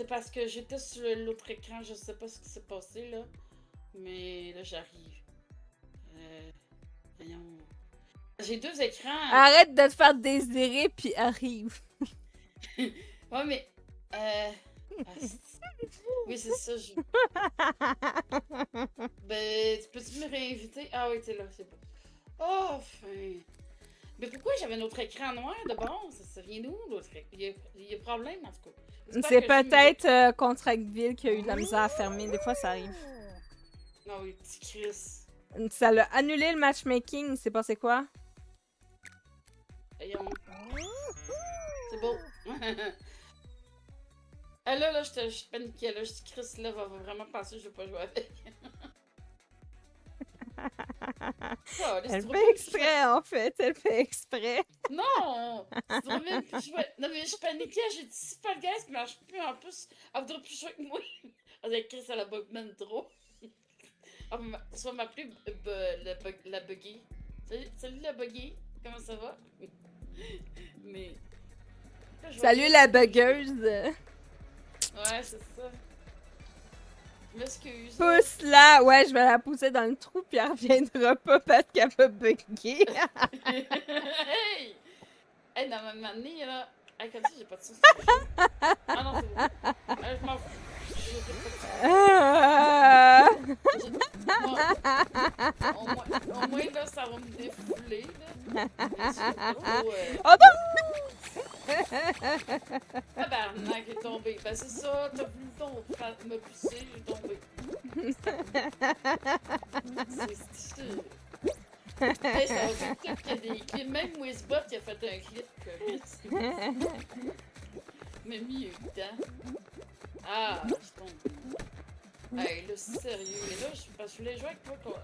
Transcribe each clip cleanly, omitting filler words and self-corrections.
C'est parce que j'étais sur l'autre écran, je sais pas ce qui s'est passé, là. Mais là, j'arrive. Voyons. J'ai 2 écrans. Arrête de te faire désirer, puis arrive. Ouais, mais... oui, c'est ça. Ben, peux-tu me réinviter? Ah oui, t'es là, c'est bon. Oh, enfin. Mais pourquoi j'avais un autre écran noir de bon? Ça vient d'où, l'autre écran? Il y a problème, en tout cas. C'est peut-être Contractville qui a eu de la misère à fermer. Des fois, ça arrive. Non, oui, petit Chris. Ça l'a annulé le matchmaking. C'est passé quoi? Voyons. C'est beau. Ah là, je paniquais, là. Je dis, Chris, là, va vraiment penser que je vais pas jouer avec. Oh, Elle fait exprès, en fait. Elle fait exprès. Non! Tu devrais même plus jouer. Non, mais je paniquais. J'ai dit, c'est pas le gars qui marche plus. En plus, elle voudrait plus jouer avec moi. Elle dit, Chris, elle a bug même trop. Tu vas m'appeler la buggy. Salut la buggy. Comment ça va? Mais. Salut la buggeuse. Ouais, c'est ça. Je m'excuse. Pousse-la! Ouais, je vais la pousser dans le trou, puis elle reviendra pas parce qu'elle va bugger. Hey! Hey, dans ma année, là. Hey, comme ça, j'ai pas de sens. Ah non, c'est bon. Je m'en fous. Au moins, là, ça va me défouler, là. Oh non! Tabarnak, j'ai tombé. Ben, c'est ça, t'as voulu me pousser, j'ai tombé. Hey, ça va faire tout qu'il y a des clips. Même Wizbot qui a fait un clip. M'a mis un temps. Ah, je tombe. Hey, là, sérieux. Et là, parce que je voulais jouer avec toi contre.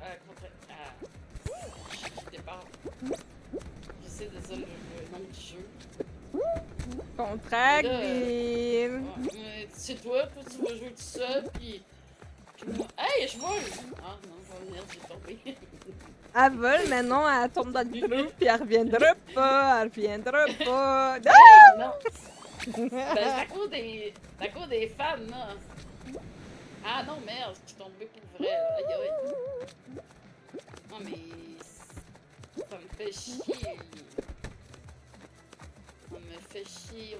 Je départ. J'essaie de dire le nom du jeu. Contractville. C'est toi, tu vas jouer tout seul, puis moi. Hey, je vole! Ah non, je vais venir, j'ai tombé. Elle vole, mais non, elle tombe dans le trou, puis elle reviendra pas. Elle reviendra pas. Hey, non! Ben, c'est à cause des fans, là. Ah non, merde, je suis tombée pour vrai. Aïe aïe. Non, mais. Ça me fait chier. Ça me fait chier.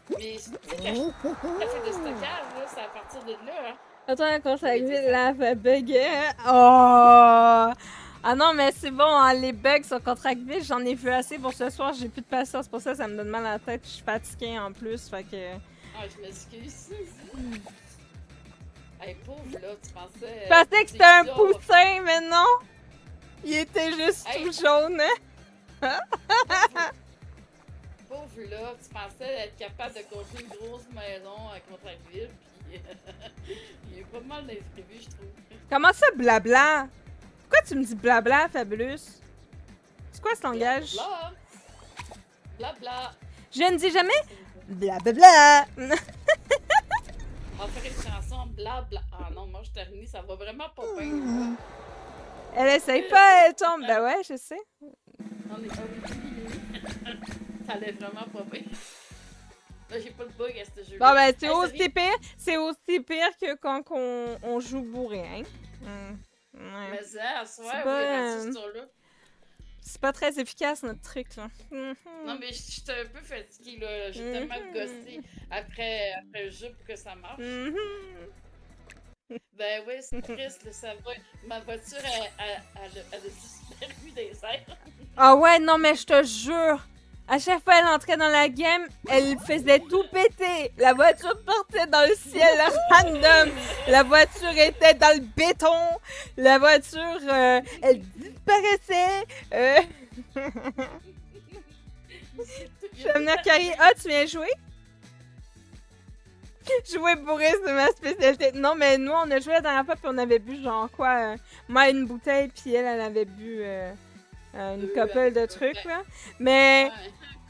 Mais, tu sais, la fait de stockage, là, c'est à partir de là, hein. Attends, Contractville, là, fait bugger. Oh! Ah non, mais c'est bon, hein, les bugs sur Contractville, j'en ai vu assez pour ce soir. J'ai plus de patience pour ça, ça me donne mal à la tête. Je suis fatiguée en plus, fait que. Ah, je m'excuse. Hey, pauvre, là, tu pensais. Je pensais que c'était un poussin, mais non! Il était juste Hey. tout jaune, hein? Pauvre, là, tu pensais être capable de construire une grosse maison à Contractville, puis. Il y a eu pas mal d'imprévus, je trouve. Comment ça, blabla? Pourquoi tu me dis blabla, Fabulous? C'est quoi ce langage? Blabla! Blabla! Je ne dis jamais blablabla! On va faire une chanson blabla. Ah non, moi je termine, ça va vraiment pas bien. Elle essaye pas, elle tombe. Ben ouais, je sais. On est pas ça allait vraiment pas bien. Là, j'ai pas de bug à ce jeu-là. Bon, ben, c'est aussi pire que quand on joue bourré, hein? Ouais. Mais ça, à soir, C'est vous pas, êtes rendu là. C'est pas très efficace, notre truc, là. Non, mais j'étais un peu fatiguée, là. J'ai tellement gossé après le jeu pour que ça marche. Ben oui, c'est triste, là, ça va. Ma voiture, elle a disparu des airs. Ah ouais, non, mais je te jure, à chaque fois qu'elle entrait dans la game, elle faisait tout péter. La voiture partait dans le ciel random. La voiture était dans le béton. La voiture, elle disparaissait. Chamina Carré, tu viens jouer? Jouer bourré, c'est ma spécialité. Non, mais nous, on a joué la dernière fois, puis on avait bu genre quoi? Moi, une bouteille, puis elle avait bu une couple de trucs, là. Mais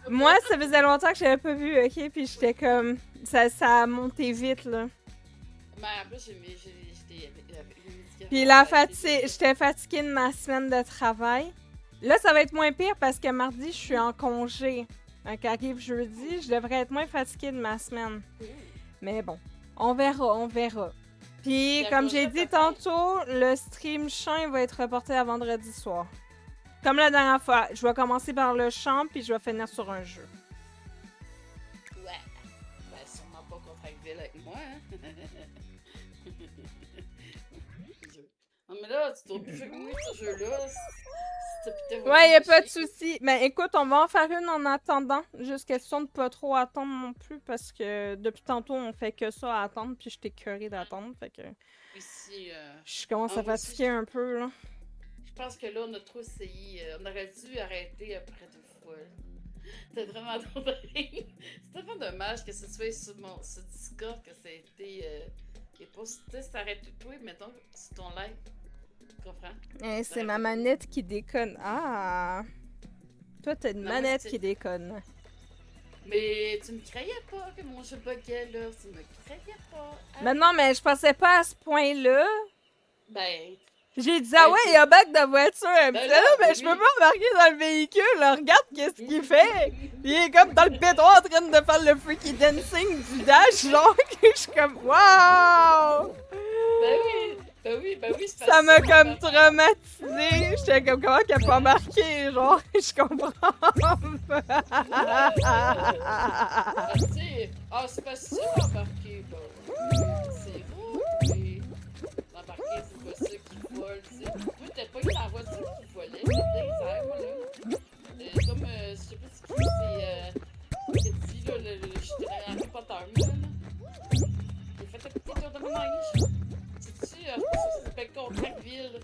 moi, ça faisait longtemps que j'avais pas vu, ok? Puis j'étais comme... Ça a monté vite, là. Mais en plus, j'étais... Puis j'étais fatiguée de ma semaine de travail. Là, ça va être moins pire parce que mardi, je suis en congé. Donc, arrive jeudi, je devrais être moins fatiguée de ma semaine. Mais bon, on verra, on verra. Puis, La comme j'ai prochaine dit fois. tantôt, le stream chant il va être reporté à vendredi soir. Comme la dernière fois, je vais commencer par le chant, puis je vais finir sur un jeu. Ouais. Ben, sûrement pas contractuel avec moi, hein. Non, mais là, tu dois plus jouer avec moi, ce jeu-là. Ouais, y a pas de souci. Mais écoute, on va en faire une en attendant. Juste question de pas trop attendre non plus, parce que depuis tantôt, on fait que ça à attendre, puis je t'ai curé d'attendre, fait que Ici, je commence à moi aussi, fatiguer un peu, là. je pense que là, on a trop essayé. On aurait dû arrêter après 2 fois. C'était vraiment drôle. C'est tellement dommage que ce soit sur ce Discord que ça a été. Et pas si tu arrêté toi, mettons, sur ton live. Tu comprends? C'est ma manette qui déconne. Ah! Toi, t'as une Non, manette c'est- qui déconne. Mais tu me croyais pas que mon jeu buguait, là. Tu me croyais pas. Hein? Mais non, mais je pensais pas à ce point-là. Ben. J'ai dit, ah Ben, ouais, il y a bug de voiture. Elle me Ben dit, ah non, mais oui. je peux pas embarquer dans le véhicule. Là. Regarde qu'est-ce qu'il fait. Il est comme dans le béton en train de faire le freaky dancing du dash, genre. Je suis comme, waouh! Ben oui. Ben oui, ben oui, c'est Ça m'a comme traumatisé. traumatisée. J'étais comme, comment qu'elle peut embarquer? Genre, je comprends pas. C'est pas ça, embarquer, bon. C'est vous, mais l'embarquer, c'est pas ça qui vole, tu sais. Moi, t'as pas eu la voiture qui volait, j'étais dans les airs, moi, là. Comme, je sais pas si c'est, dit, là, j'étais dans Harry Potter, moi, là. J'ai fait un petit tour de manège. Sais-tu, je pense que ça s'appelle Contractville.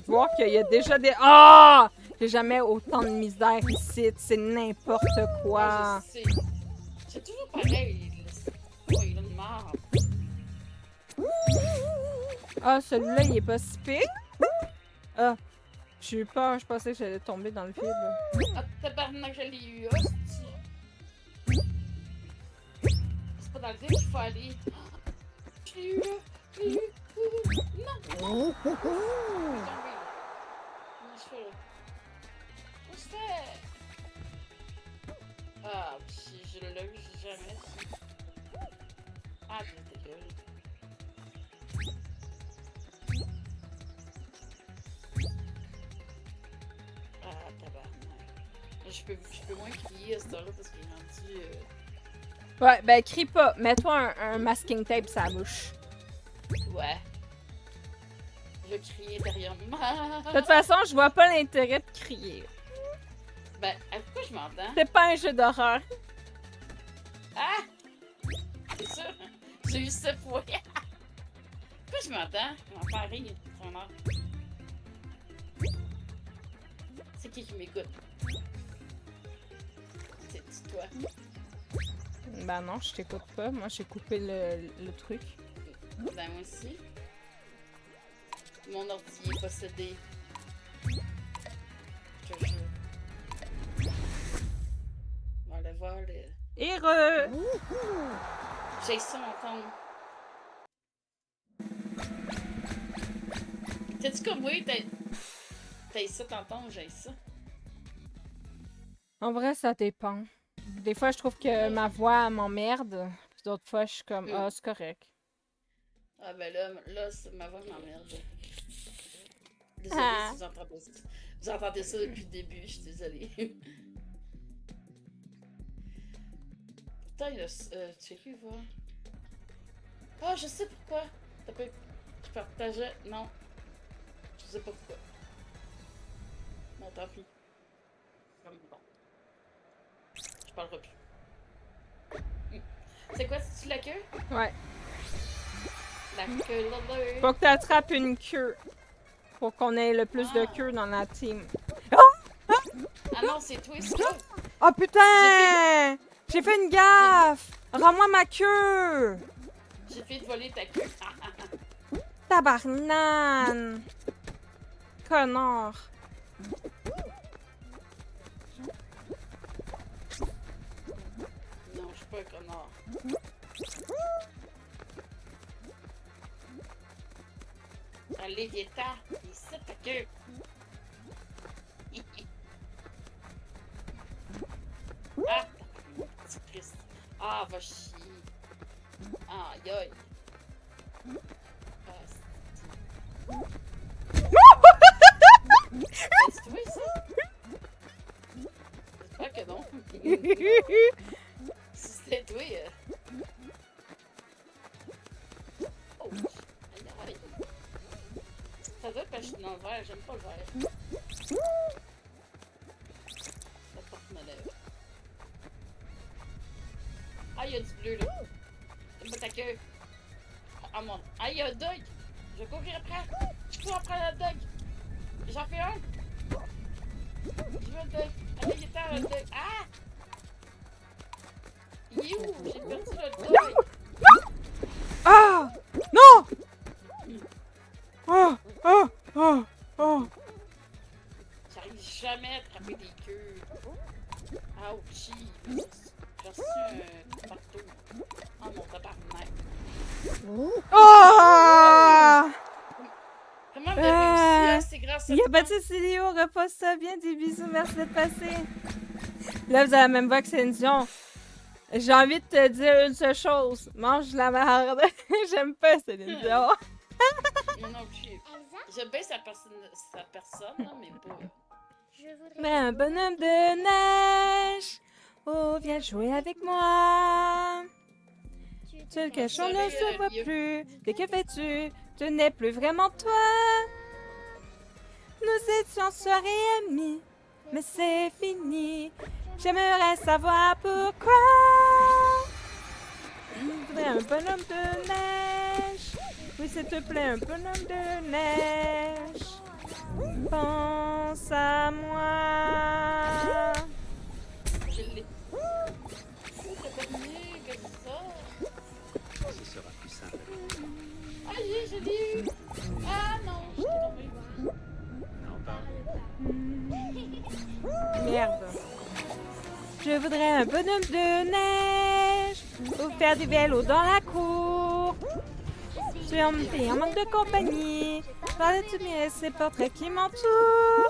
Voir qu'il y a déjà des... Ah! J'ai jamais autant de misère ici. C'est n'importe quoi. Ah, je sais. C'est toujours pareil, là. Il a une marre. Ah, celui-là, il est pas si pire. Ah, j'ai eu peur. Je pensais que j'allais tomber dans le vide. Ah, tabarnak, je l'ai eu, hostie. C'est pas dans le vide qu'il faut aller. Je l'ai eu, là. Je l'ai eu. Non! Non! Je suis tombée, là. Comment je fais, là? Comment je fais? Ah, pis je l'ai eu jamais. Ah, ta gueule. Ah, tabarnak. Je peux moins crier à cette heure-là parce qu'il est rendu. Ouais, ben crie pas. Mets-toi un masking tape sur la bouche. Ouais. Je vais crier derrière moi. De toute façon, je vois pas l'intérêt de crier. Ben, pourquoi je m'entends? C'est pas un jeu d'horreur. Ah! C'est ça? J'ai eu 7 fois. Pourquoi je m'entends? Je m'entends rire. C'est qui m'écoute? C'est toi. Ben non, je t'écoute pas. Moi, j'ai coupé le truc. Ben, moi aussi. Mon ordi est possédé. Je te jure. On va aller voir le... Heureux! J'ai ça, mon compte. T'as-tu comme oui, t'as ça, t'entends ou j'ai ça? En vrai, ça dépend. Des fois, je trouve que ma voix m'emmerde. Puis d'autres fois, je suis comme, ah, c'est correct. Ah ben là ma voix m'emmerde. Désolée si vous entendez ça depuis le début, je suis désolée. Putain, il a... tu as voir. Ah, je sais pourquoi. Je partageais... Non. Je sais pas pourquoi. Bon, tant pis. Bon. Je parlerai plus. C'est quoi, c'est-tu la queue? Ouais. La queue, là. Faut que tu attrapes une queue. Pour qu'on ait le plus de queues dans la team. Ah non, c'est toi, c'est toi. Oh putain! J'ai fait une gaffe! Rends-moi ma queue! J'ai fait de voler ta queue. Tabarnane! Connard! Non, je suis pas un connard. Allez, viens-t'en. Ici, ta queue. Ah, va chier. Aïe, aïe. Ah, c'est toi, ça? J'espère que non. Si c'était toi, Oh, aïe, aïe. Ça doit être parce que je suis dans le vert, j'aime pas le vert. La porte me lève. Ah, il y a du bleu, là. C'est pas ta queue. Ah, mon. Ah, il y a un dog. Je vais courir après. Je cours après le dog. J'en fais un. Je veux un dog. Allez, il est temps, le dog. Ah! Il est où? J'ai perdu le dog. Ah! Non! Oh! Oh! Oh! Oh! J'arrive jamais à attraper des queues. Ouchie. J'ai reçu un marteau. Oh mon tabarnak. Oh! Comment vous avez réussi, hein? C'est grâce à Il y a toi. pas de Célio, repose-toi bien, des bisous, merci d'être passé. Là, vous avez la même voix que Céline Dion. J'ai envie de te dire une seule chose. Mange de la merde. J'aime pas Céline Dion. Moi non plus. J'aime bien sa personne, là, mais pas. Mais un bonhomme de neige. Oh, viens jouer avec moi. Tu le caches, on ne se voit plus. Mais que fais-tu? Tu n'es plus vraiment toi. Nous étions sœurs et amis. Mais c'est fini. J'aimerais savoir pourquoi. Je voudrais un bonhomme de neige. Oui, s'il te plaît, un bonhomme de neige. Pense à moi. Je l'ai. C'est pas mieux que ça. Ce sera plus simple. Aïe, je l'ai eu. Ah non, je t'ai tombé. Non, pas. Merde. Je voudrais un bonhomme de neige pour faire du vélo dans la cour. Je suis en manque de compagnie. Parles-tu de ces portraits qui m'entourent?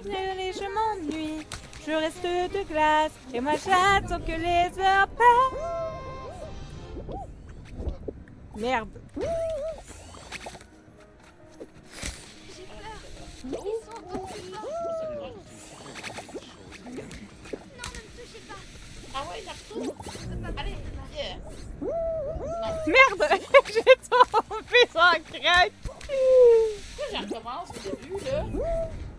Je m'ennuie. Je reste de glace et moi j'attends que les heures passent. Merde. Ah ouais, l'arceau. Allez, yeah. Merde! J'ai tombé sans craque! Pourquoi j'en recommence au début, là?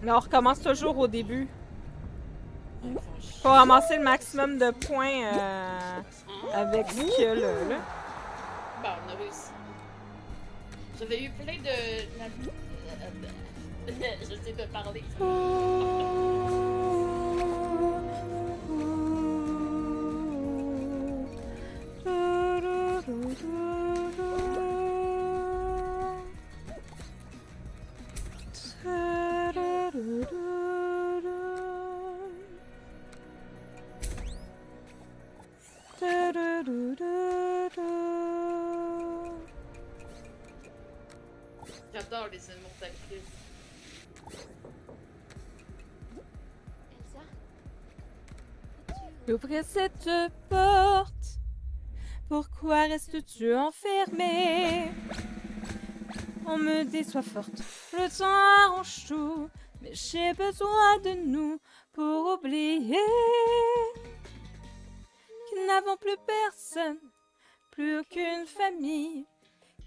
Mais on recommence toujours au début. Ouais, Faut ramasser le maximum de points avec ce qu'il y a là. Bon, on a réussi. J'avais eu plein de... Je sais de parler. J'adore les immortalités. Ouvrir cette porte. Pourquoi restes-tu enfermé? On me déçoit forte. Le temps arrange tout. Mais j'ai besoin de nous pour oublier que nous n'avons plus personne, plus aucune famille.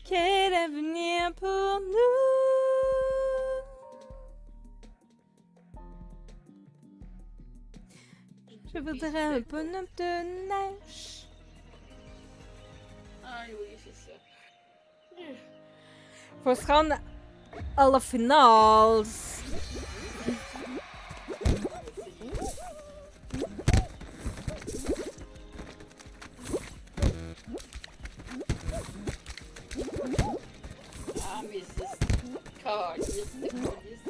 Quel avenir pour nous? Je voudrais un bonhomme de neige. Ah oui, c'est ça. Faut se rendre à la finale. Ah, mais c'est... Calice de police.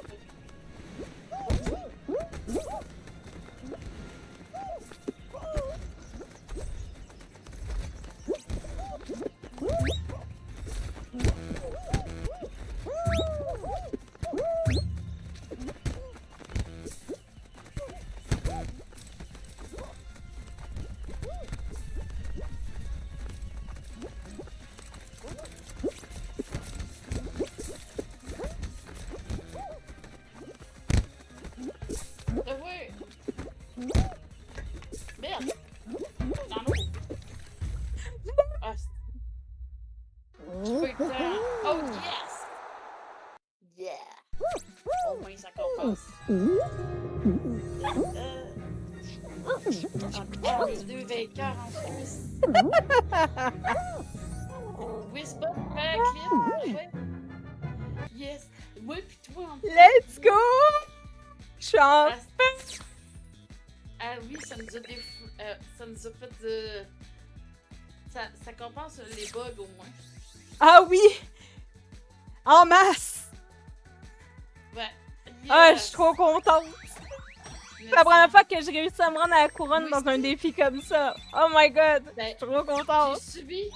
Ah ouais. Merde. Dans l'eau. Ah, j'ai pas eu le temps. Oh yes! Yeah! Au moins ça compense. On est deux vainqueurs en plus. Whisper, backflip. Ouais. Yes. Moi pis toi en plus. Let's go! Chante! Ah oui, ça nous a ça nous a fait de... Ça compense les bugs au moins. Ah oui! En masse! Ouais. Ah, je Yes. suis trop contente! C'est la première fois que je réussis à me rendre à la couronne dans un défi comme ça. Oh my god! Je Ben, suis trop contente! j'ai subi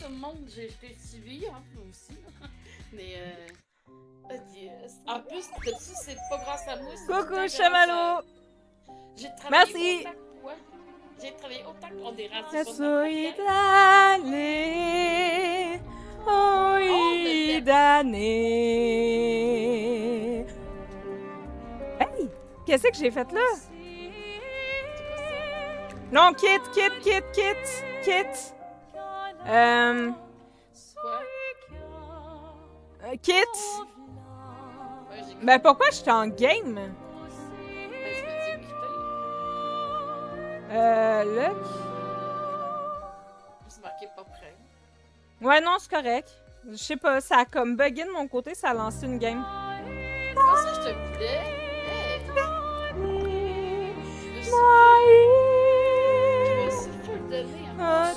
tout le monde. J'ai subi, hein, moi aussi. Mais, yes. En plus, c'est pas grâce à moi. c'est tout le temps Coucou, grâce Chamallow! J'ai travaillé Merci. autant que toi. J'ai travaillé autant qu'on est rendu La sur notre solidane, oh idane. Hey! Qu'est-ce que j'ai fait là? C'est quoi ça? Non, quitte! Quoi? Quitte! Ouais, j'ai Ben pourquoi j'étais en game? Ben, tu m'as dit quitter. Là. C'est marqué pas prêt. Ouais, non, c'est correct. Je sais pas, ça a comme bugué de mon côté, ça a lancé une game. Comment ça, je te voulais? Hey! Je me suis full donné, hein.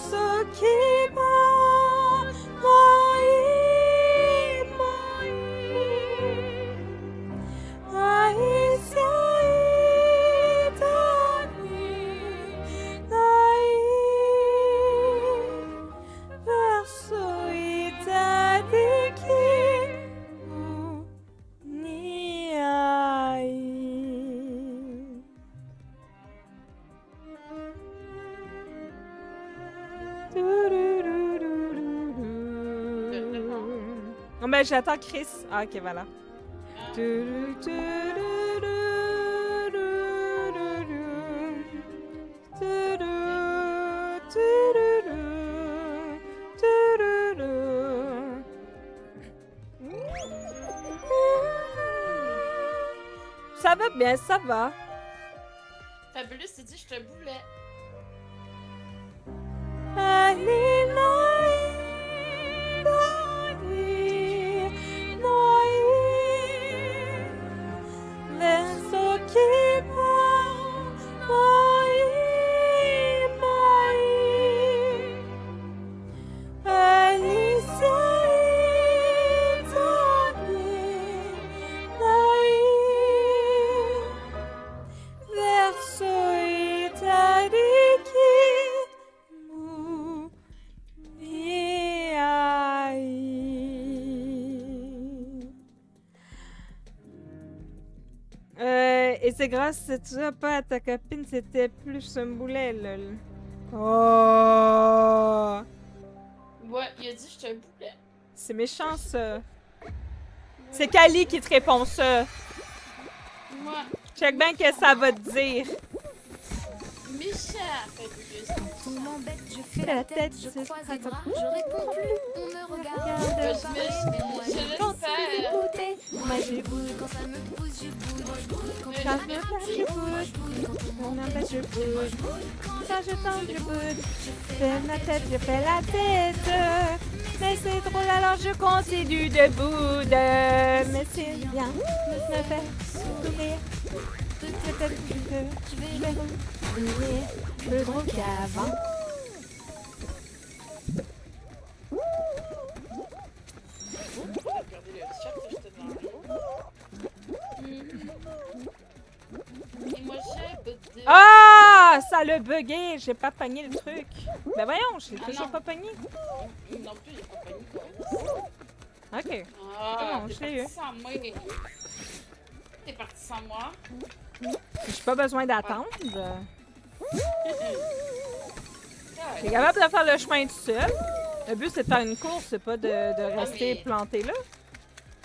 Non, ben j'attends Chris. Ah, ok, voilà. Ah. Ça va bien, ça va. Fabulous, c'est dit, je te voulais. Et c'est grâce pas à ta copine, c'était plus un boulet, lol. Oh! Ouais, il a dit, je te voulais. C'est méchant, ça. C'est Kali qui te répond ça. Moi, Check bien que ça va te dire. méchant, Fabulous. Tout m'embête, je fais la tête, je croise les bras, je réponds plus, on me regarde. Je pareil, mais moi je je laisse pense faire. écouter. Moi je bouge, quand ça me pousse, je bouge. Quand Mais ça je me me pousse, je bouge. Quand on On m'embête, empêche, je bouge. quand Quand je tente, je bouge. je Je fais fais ma tête, je fais la tête. Mais c'est drôle, alors je continue debout. Mais c'est bien, me fait sourire. Peut-être que je vais oublier plus drôle qu'avant. Regardez le chat, j'étais dans l'eau. Et moi, j'ai bedé. Ah! Ça l'a bugué, j'ai pas pogné le truc. Ben voyons, je l'ai Ah toujours non. pas pogné. Non plus, j'ai pas pogné quoi. Ok. Ah, bon, t'es je l'ai eu. parti sans moi. T'es parti sans moi. J'ai pas besoin d'attendre. Ah, T'es capable de faire le chemin tout seul. Le but, c'est de faire une course, c'est pas de rester mais- planté là. Ça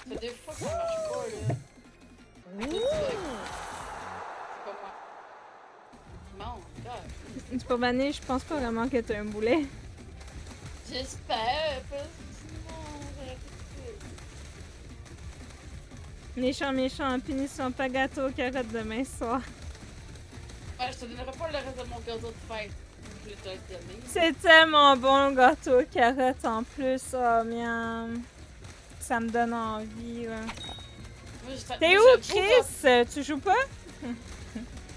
fait 2 fois que ça marche pas, là. À cause du bug. Pour Vanille, je pense pas vraiment que t'as un boulet. J'espère, parce que sinon, j'aurais tout Méchant, punition, pas gâteau, carotte demain soir. fait. Ouais, je te donnerai pas le reste de mon gâteau de fête. Je vais te le donner. C'est tellement bon, le gâteau, carotte en plus. Oh, miam. Ça me donne envie, là. Moi, T'es moi, où, j'ai un beau gâteau. Chris? Tu joues pas?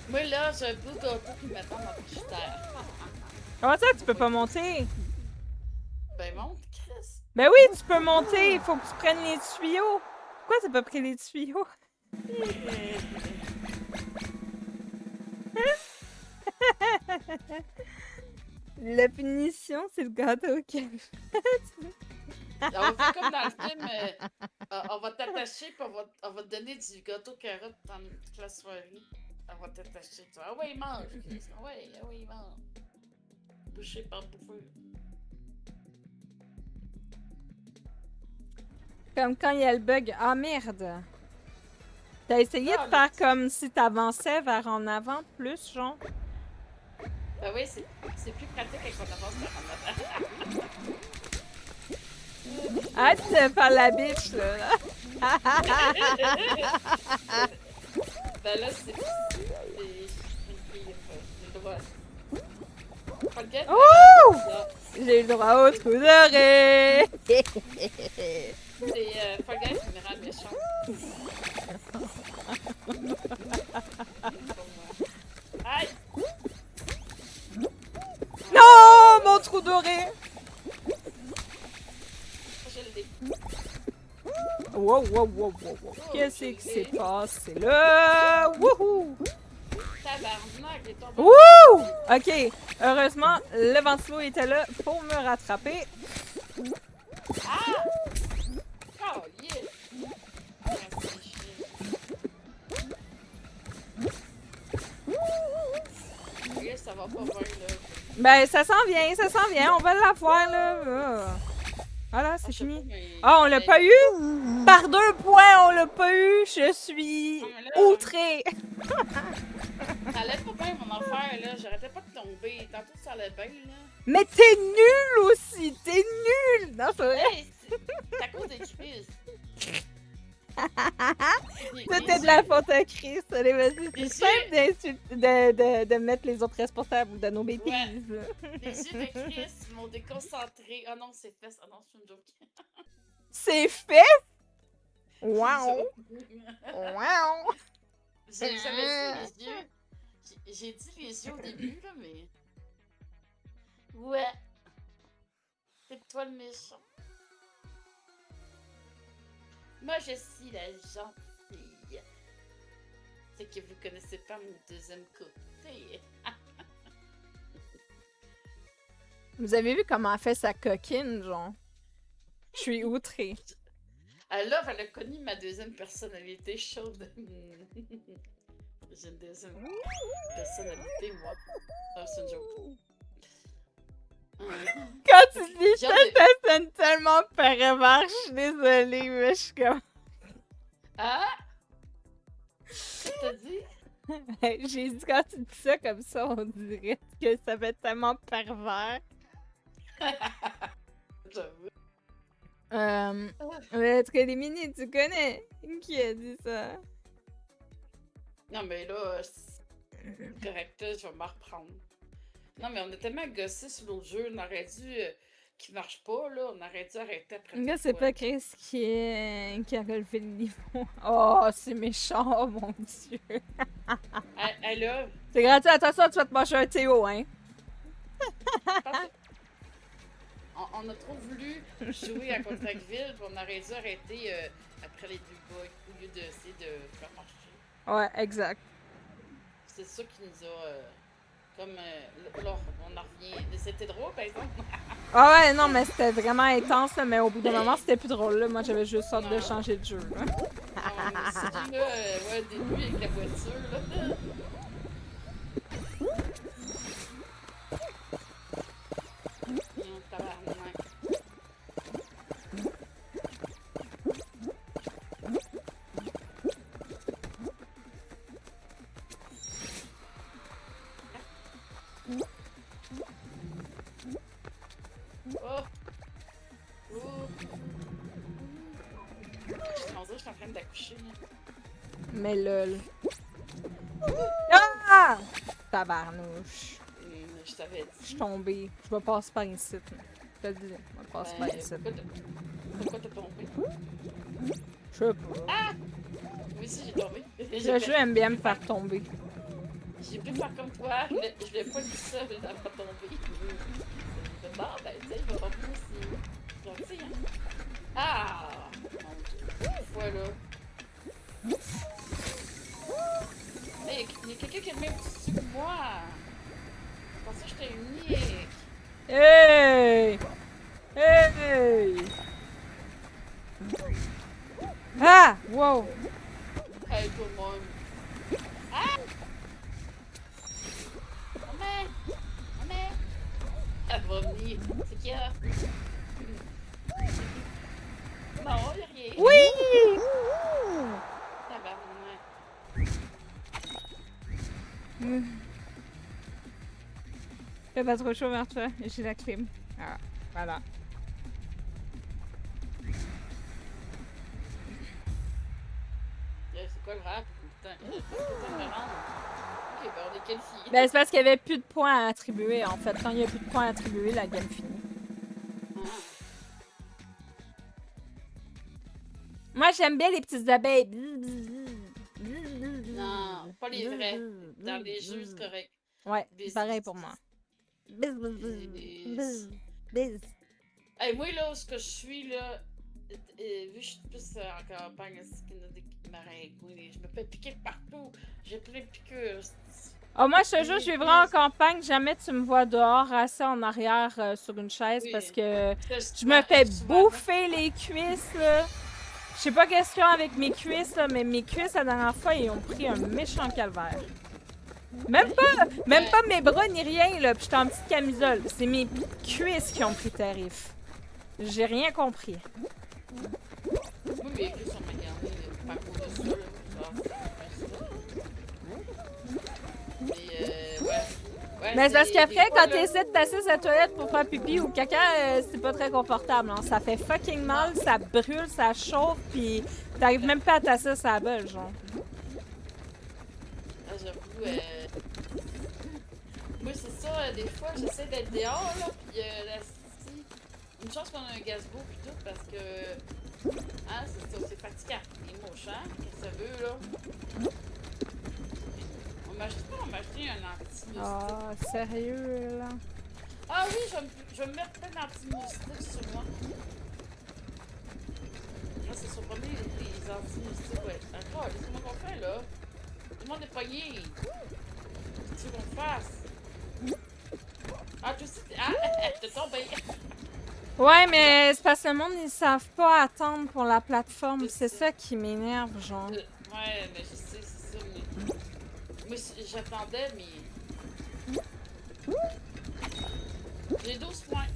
Moi, là, j'ai un beau gâteau qui m'attend dans le terre. Comment ça, tu peux pas monter? Ben, monte, Chris. Ben oui, tu peux monter. Il faut que tu prennes les tuyaux. Pourquoi t'as pas pris les tuyaux? La punition, c'est le gâteau qui... On va faire comme dans le film, on va t'attacher puis on va te donner du gâteau carotte pendant toute la soirée. On va t'attacher, toi. Ah ouais, mange, Chris. Ah ouais, mange. Bouché par bouffeur. Comme quand il y a le bug. Ah merde! T'as essayé Ah, de faire comme si t'avançais vers en avant plus, genre? Ben oui, c'est plus pratique avec on avance par en avant. Arrête de faire la bitch, là. Ben là, c'est une fille, j'ai le droit. Forget. Ouh! Ça. J'ai le droit au trou d'oreille! C'est Forget qui me rend méchant. Aïe! Non! Mon trou d'oreille! Je le dé. Wow. Qu'est-ce qui s'est passé là? Wouhou! Tabarnak, il est tombé. Wouh! Ok, heureusement, le ventilo était là pour me rattraper. Ah! Oh, yeah! Ok, ça va pas bien, là. Ben, ça s'en vient, on va l'avoir là. Voilà, c'est Je sais fini. pas, mais- Ah, on l'a pas eu? Par 2 points, on l'a pas eu. Je suis Ah, mais là, outrée. Ça allait pas bien, mon affaire, là. J'arrêtais pas de tomber. Tantôt, ça allait bien, là. Mais t'es nul aussi, t'es nul. Non, c'est vrai. Hey, c'est à cause des crises. Tout est de la faute à Chris. Allez, vas-y. Les C'est simple de mettre les autres responsables de nos bêtises. Les yeux de Chris m'ont déconcentré. Ah non, c'est fesses. Ah non, c'est une joke. C'est fait? Wow! Wow! J'ai jamais dit les yeux. J'ai dit les yeux au début, là, mais. Ouais. C'est toi le méchant. Moi, je suis la gentille. C'est que vous connaissez pas mon deuxième côté. Vous avez vu comment elle fait sa coquine, genre? Je suis outrée. Alors, elle a connu ma deuxième personnalité chaude. J'ai une deuxième personnalité, moi. Ah, c'est une joke. Quand tu dis ça, Genre de- ça sonne tellement pervers. Je suis désolée, mais je suis comme... Ah! Qu'est-ce que t'as dit? J'ai dit quand tu dis ça comme ça, on dirait que ça fait tellement pervers. J'avoue. Maître Limini, tu connais? Qui a dit ça? Non, mais là, c'est correct, là, je vais me reprendre. Non, mais on a tellement gossé sur l'autre jeu, on aurait dû. Qui marche pas, là, on aurait dû arrêter après. Là, c'est pas Chris qui a relevé le niveau. Oh, c'est méchant, oh mon dieu. Elle a. C'est gratuit, attention, tu vas te manger un Théo, hein? On a trop voulu jouer à Contractville, puis on aurait dû arrêter après les deux bugs, au lieu d'essayer de faire marcher. Ouais, exact. C'est ça qui nous a. Comme. Là, on en revient. Mais c'était drôle, par exemple. Ah ouais, non, mais c'était vraiment intense, là, mais au bout d'un moment, c'était plus drôle, là. Moi, j'avais juste hâte de changer de jeu, là. On s'est dit, là, ouais, des nuits avec la voiture, là. Tabarnak. Mais lol. Ah! Tabarnouche. Je t'avais Je suis dit. tombée. Je vais passer par ici. là. Je te le dis, je vais passer par ici. Pourquoi t'as tombé? Je sais pas. Moi aussi, j'ai tombé. Le jeu aime bien me faire tomber. J'ai pu faire comme toi. Je l'ai pas dit ça, mais elle pas tombé. Bon, ben, tu sais, je vais tomber aussi. Gentil, hein? Ah! Mon Dieu. Une fois, là. Hey, il y a quelqu'un qui a le même tissu que moi. Je pensais que j'étais unique. Hey! Hey! Ah! Wow! Hey, tout le monde. Ah! Maman! Maman! Elle va venir. C'est qui, là? Non, y'a rien. Oui! Tabarnak. Fais pas trop chaud vers toi. J'ai la clim. Ah, voilà. C'est quoi le rap? Putain, je peux me rendre. Ok, ben on est qualifiés. Ben, c'est parce qu'il y avait plus de points à attribuer, en fait. Quand il y a plus de points à attribuer, la game finit. Ah. Moi, j'aime bien les petites abeilles. Non, pas les vrais. Dans les jeux, c'est correct. Ouais, Des- pareil pour moi. Hey, moi, là, où ce que je suis, là, vu que je suis plus en campagne, c'est qu'il y en a des maringouins. Je me fais piquer partout. J'ai plein de piqûres. Oh, moi, je te jure, je vivrai en campagne. Jamais tu me vois dehors, assis en arrière sur une chaise Oui. parce que Je je me fais bouffer les cuisses, là. Je sais pas qu'est-ce qu'il y a avec mes cuisses, là, mais mes cuisses, la dernière fois, ils ont pris un méchant calvaire. Même pas mes bras ni rien, là, pis j'étais en petite camisole. C'est mes cuisses qui ont pris tarif. J'ai rien compris. Oui, mais plus on m'a gardé par au-dessus, là. Mais, ouais. Ouais, Mais c'est parce qu'après, des fois, quand tu là, essaies de tasser sa toilette pour faire pipi ou caca, c'est pas très confortable. Hein. Ça fait fucking mal, ça brûle, ça chauffe, pis t'arrives même pas à tasser sa belle, genre. Ah, j'avoue, moi, c'est ça, des fois, j'essaie d'être dehors, là, pis la city, une chance qu'on a un gazebo pis tout, parce que, hein, c'est ça, c'est fatigant. Les mouches, hein, qu'est-ce que ça veut, là? On m'a acheté un anti-moustique. Oh, sérieux, là? Ah oui, je vais me mettre plein d'anti-moustiques sur moi. Là, c'est surprenant, les anti-moustiques, ouais. Encore, laissez-moi qu'on fait, là. Tout le monde est pogné. Qu'est-ce que tu veux qu'on fasse? Ah, tu sais, ah, t'es tombé. Ouais, mais c'est parce que le monde, ils savent pas attendre pour la plateforme. Je C'est sais. ça qui m'énerve, genre. Ouais, mais je sais, c'est ça, mais... Moi, j'attendais, mais... J'ai 12 points.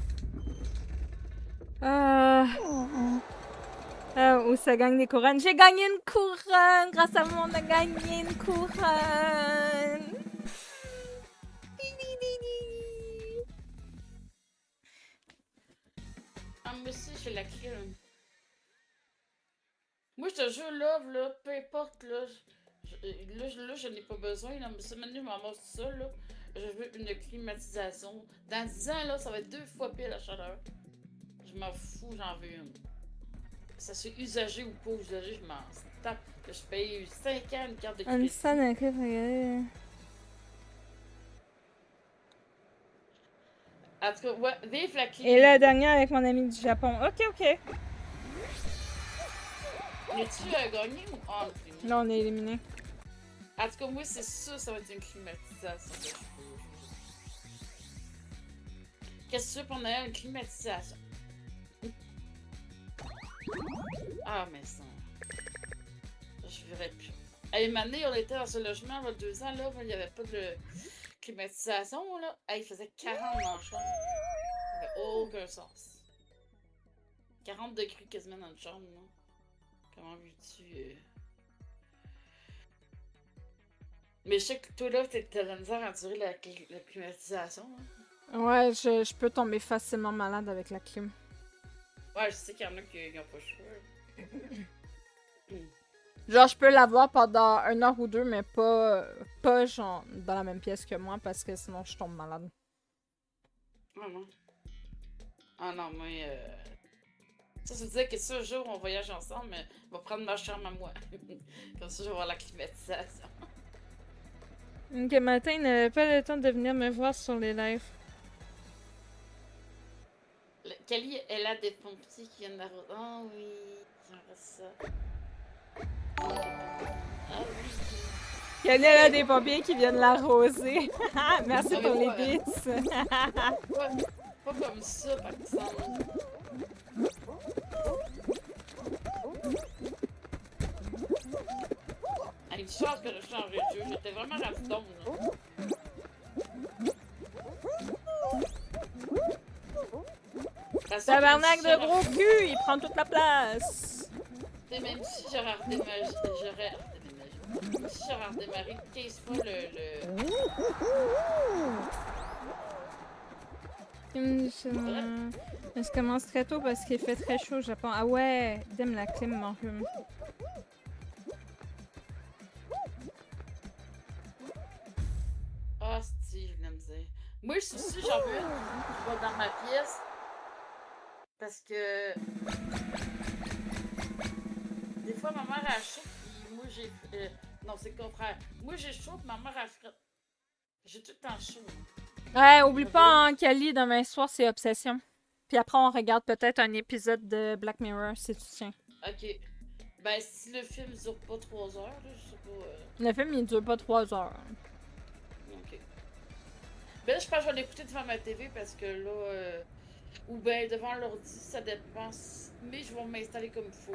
Où ça gagne des couronnes. J'ai gagné une couronne! Grâce à moi, on a gagné une couronne! Ah, moi aussi, j'ai la clé, là. Moi, je te jure, là, peu importe, là, je n'ai pas besoin, là, mais ça, maintenant, je m'en mange tout ça, là. Je veux une climatisation. Dans 10 ans, là, ça va être 2 fois pire la chaleur. Je m'en fous, j'en veux une. Ça soit usagé ou pas usagé, je m'en tape. Je paye 5 ans une carte de Un crédit. son regardez. En tout cas, ouais, vive la clim. Et la dernière avec mon ami du Japon. Ok, ok. Es-tu gagné ou ah, on est éliminé? Là, on est éliminé. En tout cas, moi, c'est sûr ça va être une climatisation. Qu'est-ce que tu veux pour Noël? Une climatisation. Ah, mais ça... Je verrais plus. Hey, Mané, on était dans ce logement, là, 2 ans, là, il n'y avait pas de climatisation, là. Hey, il faisait 40 dans la chambre. Ça n'avait aucun sens. 40 degrés quasiment dans une chambre, là. Comment vis-tu... Mais je sais que toi, là, t'as la misère à endurer la climatisation, hein. Ouais, je peux tomber facilement malade avec la clim. Ouais, je sais qu'il y en a qui n'ont pas le choix. Genre, je peux l'avoir pendant 1 heure ou 2, mais pas genre dans la même pièce que moi, parce que sinon je tombe malade. Ah non. Ah non, moi... Ça veut dire que ce jour, on voyage ensemble, mais on va prendre ma chambre à moi. Comme ça, je vais avoir la climatisation. Ok, matin, il n'avait pas le temps de venir me voir sur les lives. Kelly, elle a des pompiers qui viennent d'arroser. Ah oui, j'aimerais ça. Ah oui. Il y en a des pompiers qui viennent l'arroser. Merci Ah, mais pour les ouais. bits. Pas comme ça, par exemple. Ah, une chance que j'ai changé de jeu. J'étais vraiment random, là. Tabarnak de gros cul, il prend toute la place. Même si j'aurais redémarré, même si j'aurais redémarré 15 fois Je commence très tôt parce qu'il fait très chaud au Japon. Ah ouais, dème la clim m'enrhume. Ah, si, je viens de dire. Moi, je suis aussi, j'en veux une. Je vais dans ma pièce. Parce que. Des fois, ma mère a chaud, puis moi, j'ai. Non, c'est le contraire. Moi, j'ai chaud, puis ma mère a froid. J'ai tout le temps chaud. Ouais, oublie pas, hein, Kali, demain soir, c'est Obsession. Puis après, on regarde peut-être un épisode de Black Mirror, si tu tiens. Ok. Ben, si le film dure pas 3 heures, là, je sais pas. Le film, il dure pas 3 heures. Ok. Ben, là, je pense que je vais l'écouter devant ma TV parce que là. Ou ben devant l'ordi, ça dépend. Mais je vais m'installer comme il faut.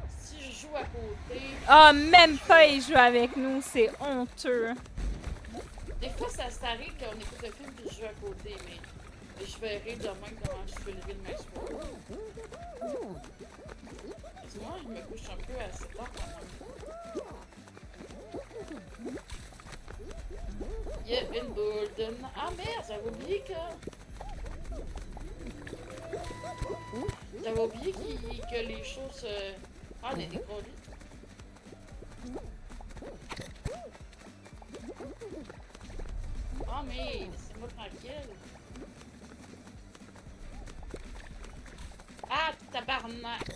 Si je joue à côté. Ah, même pas, il joue avec nous, c'est honteux. Des fois, ça arrive qu'on écoute le film et je joue à côté, mais je verrai demain comment je peux lever demain soir. Parce que moi, je me couche un peu à 7 heures quand même. Il y a une boule de... Ah merde, j'avais oublié que... J'avais oublié que les choses... Ah, on est décollés. Ah, mais laissez-moi tranquille. Ah, tabarnak!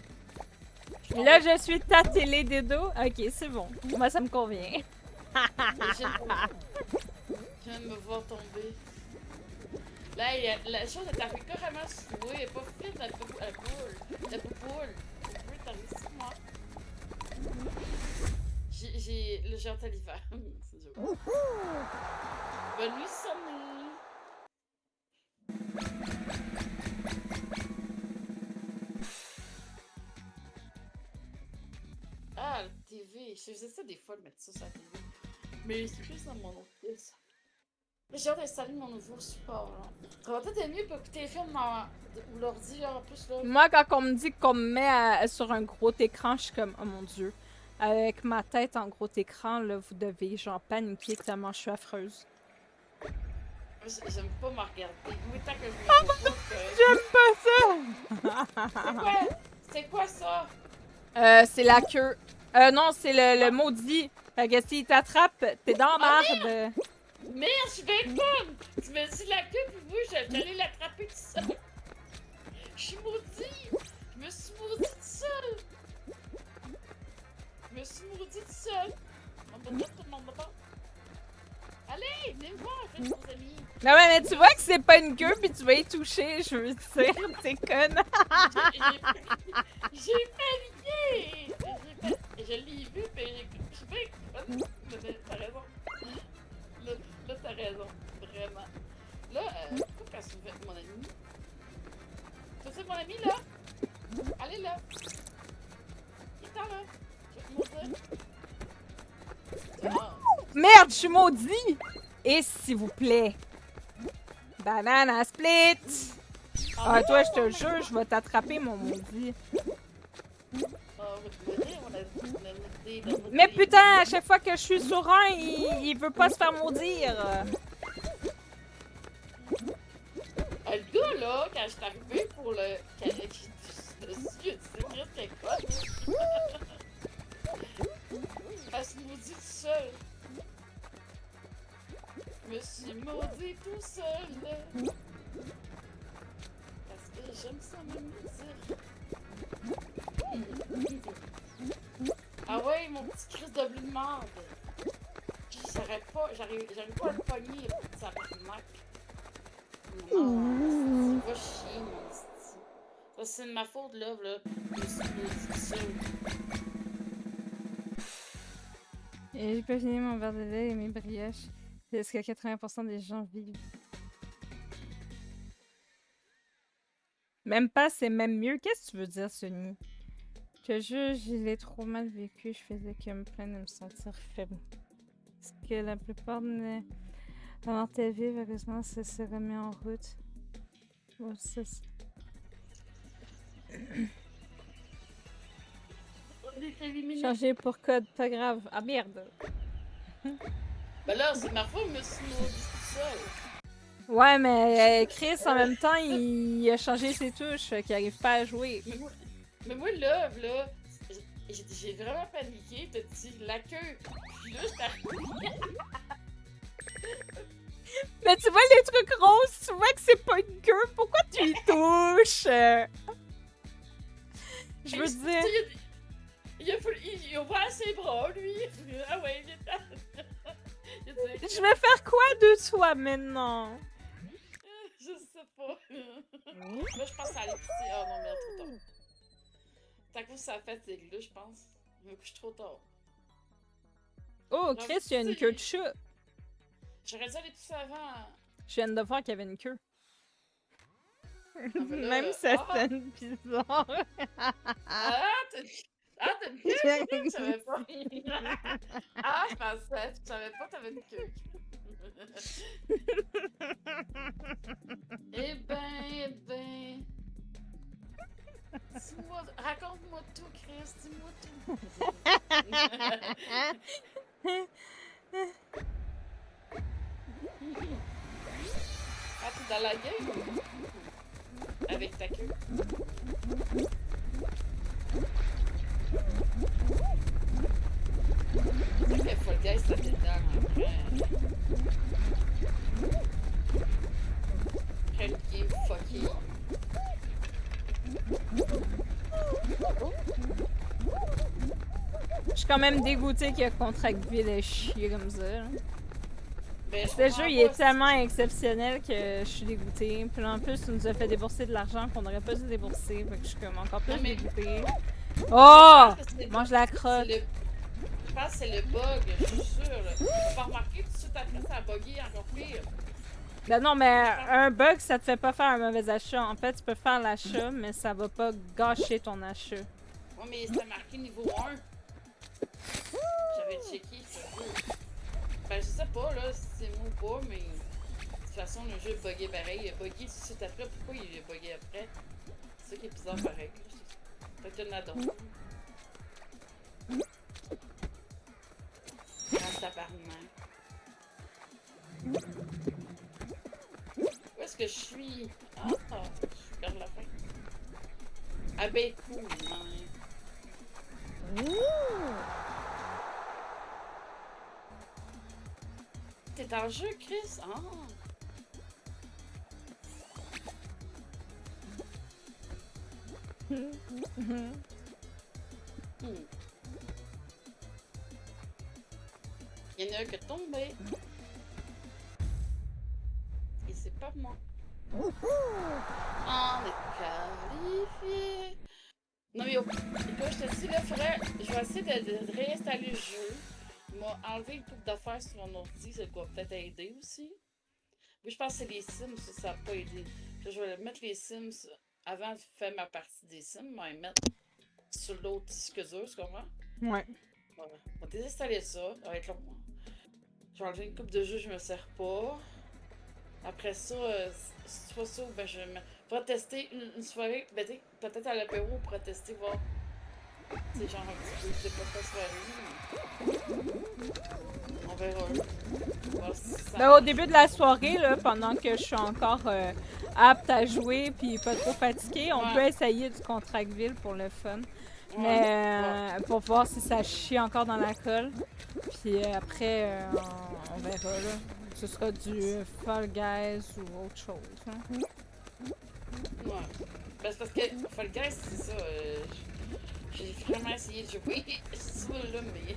Là, je suis ta télé des dos. Ok, c'est bon. Moi, ça me convient. Je viens de me voir tomber. Là, la chose est arrivée carrément sous moi. Elle est pas fine, la poule. La poupoule. T'as réussi, moi. J'ai hâte à l'hiver. C'est dur. Bonne nuit, Sonny. Ah, la TV. Je faisais ça des fois, de mettre ça sur la TV. Mais c'est juste dans mon autre pièce. J'ai hâte d'installer mon nouveau support. Ça va peut-être être mieux pour écouter les films ou l'ordi, en plus. Là. Moi, quand on me dit qu'on me met sur un gros écran, je suis comme, oh mon dieu. Avec ma tête en gros écran, là, vous devez genre paniquer tellement je suis affreuse. J'aime pas me regarder. Oui, tant que je me vois pas que... J'aime pas ça! C'est quoi ça? C'est la queue. Non, c'est le maudit. Fait que s'il t'attrape, t'es dans la merde. Merde, je suis bien conne! Tu me dis la queue, puis moi, j'allais l'attraper tout seul. Je suis maudit! Je me suis maudit tout seul! Je me suis maudit tout seul! On va dire tout le monde pas. Allez, venez me voir, faites vos amis! Non, mais tu vois que c'est pas une queue, puis tu vas y toucher, je veux dire, t'es conne. J'ai paniqué! Je l'ai vu, mais je suis bien conne. T'as raison. Là, t'as raison. Vraiment. Là, pourquoi qu'elle se fait mon ami? Tu sais mon ami, là? Allez, là! Il est là! Je vais te montrer. Ah. Merde, je suis maudit! Et s'il vous plaît. Banana split! Ah, toi, je te jure, je vais t'attraper, mon maudit. Mais putain, à chaque fois que je suis sur un, il veut pas se faire maudire. Le gars, là, quand je suis arrivée pour le... Dessus, tu sais presque quoi? me suis maudit tout seul. Parce que j'aime ça me dire. Ah ouais, mon petit Christ de bleu de merde. J'arrive pas à le pogner, ça va non, va chier, mon petit. Ça, c'est de ma faute, là. Je me suis maudit seul. Et j'ai pas fini mon verre de lait et mes brioches. C'est ce que 80% des gens vivent. Même pas, c'est même mieux. Qu'est-ce que tu veux dire, Sonny? Je te jure, je l'ai trop mal vécu. Je faisais que me plaindre de me sentir faible. Parce que la plupart de avant ta vie, heureusement, ça s'est remis en route. Bon, ça, On est éliminé. changer pour code, pas grave. Ah merde! Ben là, c'est ma faute, je me suis maudit tout seul. Ouais, mais Chris, en même temps, il a changé ses touches, fait qu'il arrive pas à jouer. Mais moi, là, j'ai vraiment paniqué. T'as dit la queue. Puis là, j'étais arrivée. Mais tu vois les trucs roses, tu vois que c'est pas une queue, pourquoi tu y touches? Je veux dire... Il a ouvert ses bras, lui. Ah ouais, il était... Je vais faire quoi de toi maintenant? Je sais pas. Moi, je pense à aller pisser. Ah non, merde, trop tard. T'as coup ça fatigue, là, je pense. Je me couche trop tard. Oh, Chris, il y a une queue de chat. J'aurais dû aller pisser avant. Je viens de voir qu'il y avait une queue. ben là, Même ça sonne bizarre. T'as une queue? Je savais pas. Je pensais, je savais pas que t'avais une queue. Eh ben. Dis-moi, raconte-moi tout, Chris, dis-moi tout. T'es dans la gueule? Avec ta queue. C'est que Fall Guys, ça t'étonne après. Quel game fucké. Je suis quand même dégoûtée que Contractville ait chié comme ça. Ben, Ce jeu, il est tellement exceptionnel que je suis dégoûtée. Puis là, en plus, tu nous as fait débourser de l'argent qu'on n'aurait pas dû débourser. Fait que je suis comme encore plus dégoûtée. Oh! Mange la crotte! Je pense que c'est le bug, je suis sûre. T'as pas remarqué tout de suite après, ça a bugué encore pire. Ben non, mais un bug, ça te fait pas faire un mauvais achat. En fait, tu peux faire l'achat, mais ça va pas gâcher ton achat. Ouais, mais c'était marqué niveau 1. J'avais checké, ça. Ben, je sais pas, là, si c'est moi ou pas, mais de toute façon, le jeu est bugué pareil. Il a bugué tout de suite après. Pourquoi il est bugué après? C'est ça qui est bizarre pareil. Fait que là, donc. Ah, tabarnak. Où est-ce que je suis? Ah, je suis vers la fin. Ah ben, cool, hein. T'es en jeu, Chris? Ah! Il y en a un qui est tombé. Et c'est pas moi. On est qualifié. Non mais comme je te dis, là, je vais essayer de réinstaller le jeu. Il m'a enlevé une couple d'affaires sur mon ordi, ça doit peut-être aider aussi. Oui, je pense que c'est les Sims, ça n'a pas aidé. Là, je vais mettre les Sims avant de faire ma partie des Sims, je vais les mettre sur l'autre disque dur, tu comprends? Ouais. Voilà. On va désinstaller ça, ça va être long. Je vais enlever une coupe de jeu, je me sers pas. Après ça, si tu fais ça, ben je vais tester une soirée, ben tu sais, peut-être à l'apéro, on pourrait tester, voir. C'est genre un petit peu, c'est pas ta soirée, mais... On verra. Voir si ça Ben, au début de la soirée, là, pendant que je suis encore apte à jouer puis pas trop fatiguée, on peut essayer du Contractville pour le fun. Mais pour voir si ça chie encore dans la colle. Puis après, on verra là. ce sera du Fall Guys ou autre chose. Hein. Ouais. Ben, c'est parce que Fall Guys, c'est ça. J'ai vraiment essayé de jouer ça là, mais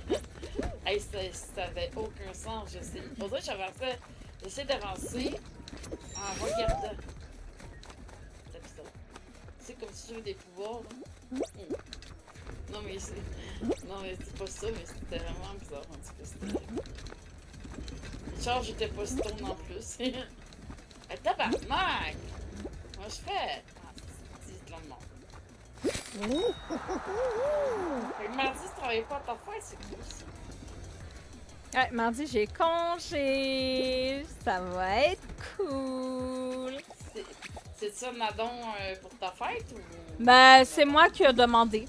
hey, ça avait aucun sens. On dirait que j'essaie d'avancer en regardant. C'est bizarre. C'est comme si j'avais des pouvoirs. Là. Non, mais c'est pas ça, mais c'était vraiment bizarre. En tout cas, c'était. Genre, j'étais pas stone en plus. Hey, tabarnak! Moi, je fais. Ah, c'est de monde. Fait que mardi, tu travailles pas à ta fête, c'est cool ça. Ouais, mardi, j'ai congé. Ça va être cool. C'est ça, Nadon, pour ta fête ou. Ben, c'est moi qui ai demandé.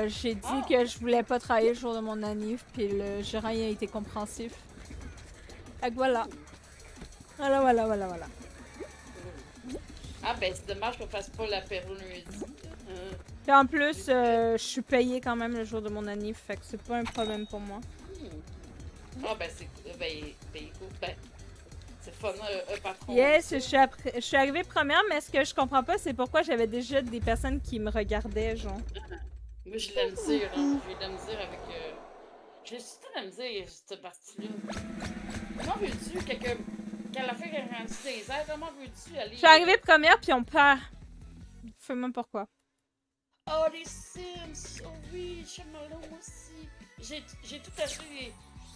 J'ai dit Ah. que je voulais pas travailler le jour de mon anniv, puis le gérant il a été compréhensif. Fait que voilà. Voilà. Ah, ben, c'est dommage qu'on fasse pas l'apéro lundi. Puis en plus, je suis payée quand même le jour de mon anniv, fait que c'est pas un problème pour moi. Ah, ben, c'est cool. Ben, c'est fun, un patron. Yes, ça. je suis arrivée première, mais ce que je comprends pas, c'est pourquoi j'avais déjà des personnes qui me regardaient, genre. Moi, j'ai de la misère, hein. J'ai de la misère avec. J'ai tout de la misère, cette partie-là. Comment veux-tu, quand la fille est rendue des airs, comment veux-tu aller. Je suis arrivée première, puis on perd. Fais-moi pourquoi. Oh, les Sims! Oh oui, je suis malade, moi aussi. J'ai tout acheté